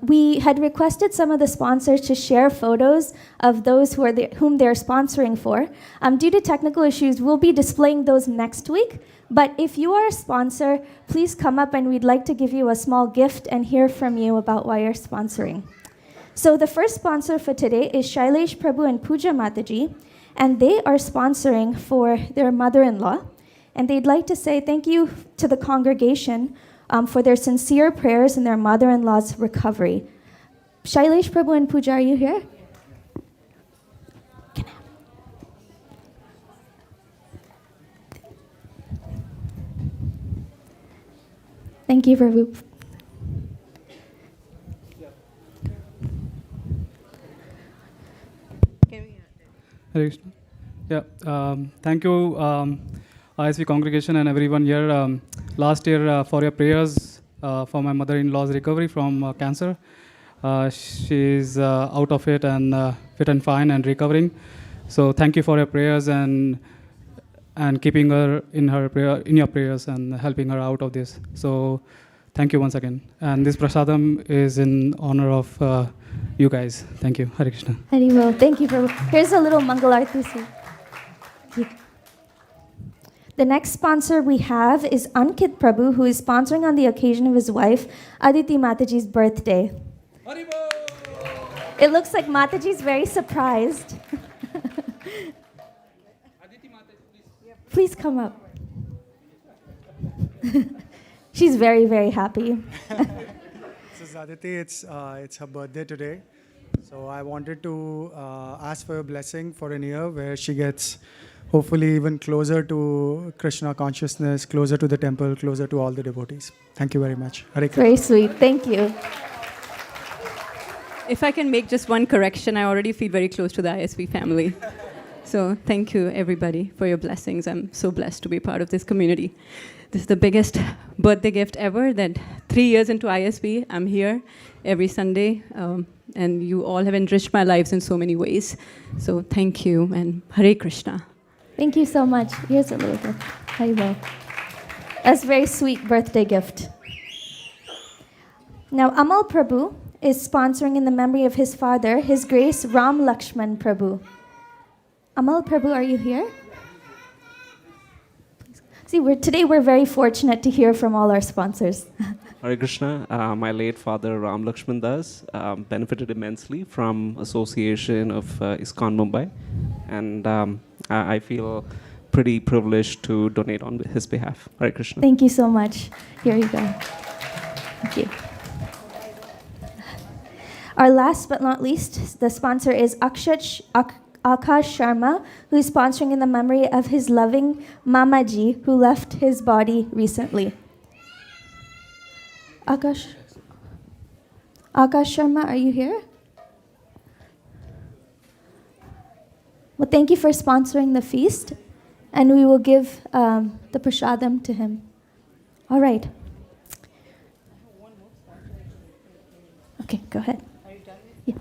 We had requested some of the sponsors to share photos of those whom they're sponsoring for. Due to technical issues, we'll be displaying those next week. But if you are a sponsor, please come up and we'd like to give you a small gift and hear from you about why you're sponsoring. So the first sponsor for today is Shailesh Prabhu and Pooja Mataji, and they are sponsoring for their mother-in-law. And they'd like to say thank you to the congregation for their sincere prayers and their mother-in-law's recovery. Shailesh Prabhu and Pooja, are you here? Thank you, Prabhu. Hare Krishna. Yeah, thank you, ISV congregation and everyone here. Last year, for your prayers for my mother-in-law's recovery from cancer. She's out of it and fit and fine and recovering. So thank you for your prayers and keeping her in your prayers and helping her out of this. So thank you once again. And this prasadam is in honor of you guys. Thank you. Hare Krishna. Hari Bol. Thank you, Prabhu. Here's a little Mangal Aarti. The next sponsor we have is Ankit Prabhu, who is sponsoring on the occasion of his wife, Aditi Mataji's birthday. It looks like Mataji's very surprised. Please come up. She's very, very happy. This is Aditi. It's her birthday today. So I wanted to ask for a blessing for a year where she gets hopefully even closer to Krishna consciousness, closer to the temple, closer to all the devotees. Thank you very much. Hare Krishna. Very sweet. Thank you. If I can make just one correction, I already feel very close to the ISV family. So thank you, everybody, for your blessings. I'm so blessed to be part of this community. This is the biggest birthday gift ever, that 3 years into ISV, I'm here every Sunday, and you all have enriched my lives in so many ways. So thank you, and Hare Krishna. Thank you so much. Here's a little bit. Hari Bol. That's a very sweet birthday gift. Now, Amal Prabhu is sponsoring in the memory of his father, His Grace Ram Lakshman Prabhu. Amal Prabhu, are you here? See, today we're very fortunate to hear from all our sponsors. Hare Krishna. My late father, Ram Lakshman Das, benefited immensely from association of ISKCON Mumbai. And I feel pretty privileged to donate on his behalf. Hare Krishna. Thank you so much. Here you go. Thank you. Our last but not least, the sponsor is Akash Sharma, who is sponsoring in the memory of his loving Mamaji, who left his body recently. Akash Sharma, are you here? Well, thank you for sponsoring the feast, and we will give the prasadam to him. All right. Okay, go ahead. Yeah.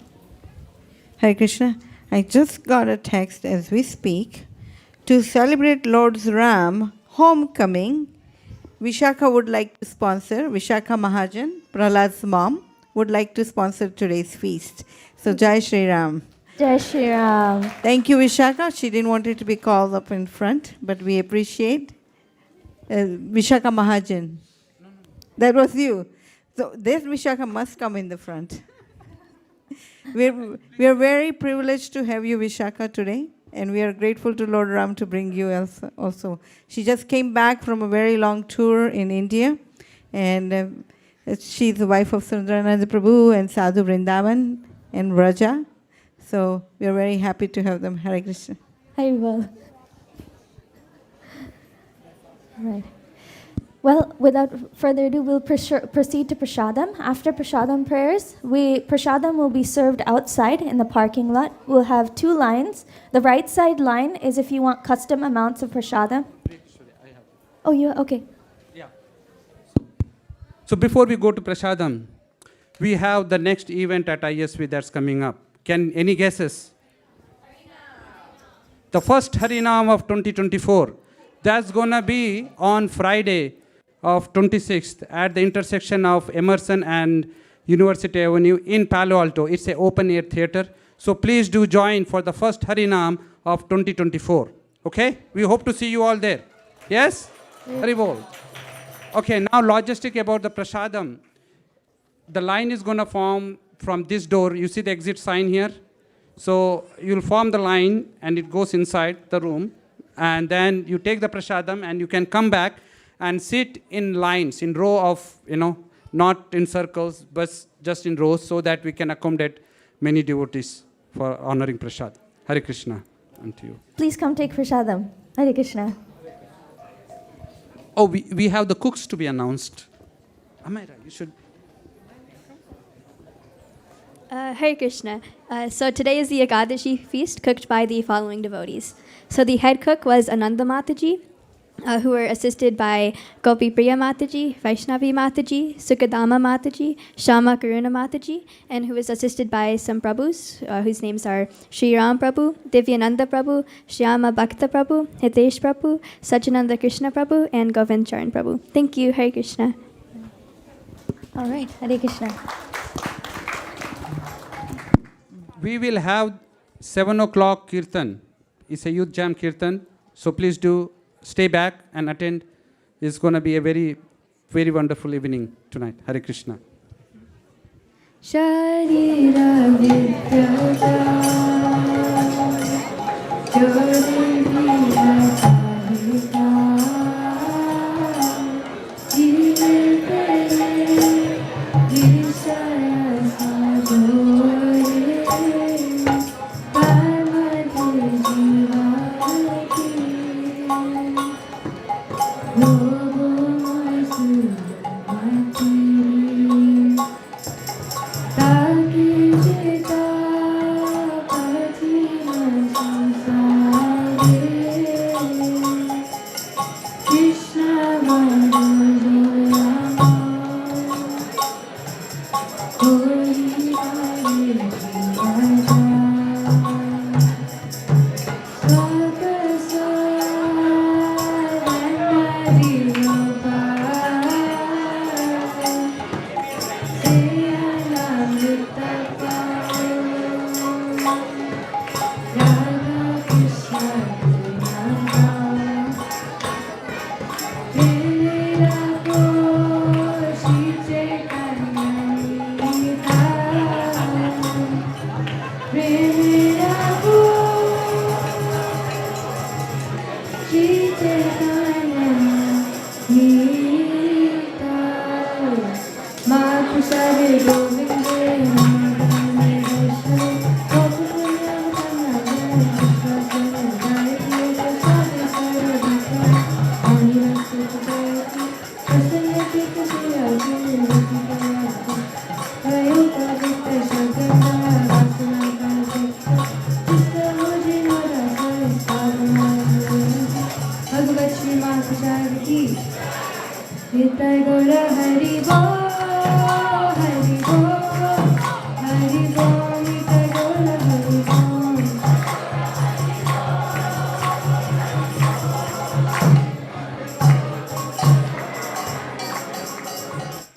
Hare Krishna. I just got a text as we speak. To celebrate Lord's Ram homecoming, Vishakha would like to sponsor, Vishakha Mahajan, Prahlad's mom, would like to sponsor today's feast. So Jai Shri Ram. Jai Shri Ram. Thank you, Vishakha. She didn't want it to be called up in front, but we appreciate. Vishakha Mahajan. That was you. So this Vishakha must come in the front. We are very privileged to have you, Vishakha, today. And we are grateful to Lord Ram to bring you also. She just came back from a very long tour in India. And she's the wife of Sundarananda Prabhu and Sadhu Vrindavan and Vraja. So we are very happy to have them. Hare Krishna. Haribol. All right. Well, without further ado, we'll proceed to prasadam. After prasadam prayers, prasadam will be served outside in the parking lot. We'll have two lines. The right side line is if you want custom amounts of prasadam. Oh, you okay? Yeah. So before we go to prasadam, we have the next event at ISV that's coming up. Any guesses? The first Harinam of 2024. That's going to be on Friday of 26th at the intersection of Emerson and University Avenue in Palo Alto. It's an open-air theater. So please do join for the first Harinam of 2024. Okay? We hope to see you all there. Yes? Haribol. Okay, now logistic about the prasadam. The line is going to form from this door. You see the exit sign here? So you'll form the line and it goes inside the room. And then you take the prasadam and you can come back and sit in lines, in row of, not in circles, but just in rows so that we can accommodate many devotees for honoring prasad. Hare Krishna. Unto you. Please come take prasadam. Hare Krishna. Oh, we have the cooks to be announced. Am I right? You should. Hare Krishna. So today is the ISKCON feast cooked by the following devotees. So the head cook was Ananda Mataji, who were assisted by Gopi Priya Mataji, Vaishnavi Mataji, Sukadama Mataji, Shama Karuna Mataji, and who was assisted by some Prabhus, whose names are Sri Ram Prabhu, Divyananda Prabhu, Shyama Bhakta Prabhu, Hitesh Prabhu, Sachinanda Krishna Prabhu, and Govind Charan Prabhu. Thank you, Hare Krishna. All right, Hare Krishna. We will have 7 o'clock Kirtan. It's a youth jam Kirtan. So please do stay back and attend. It's going to be a very, very wonderful evening tonight. Hare Krishna. Sharira vidya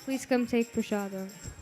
Please come take prashadam.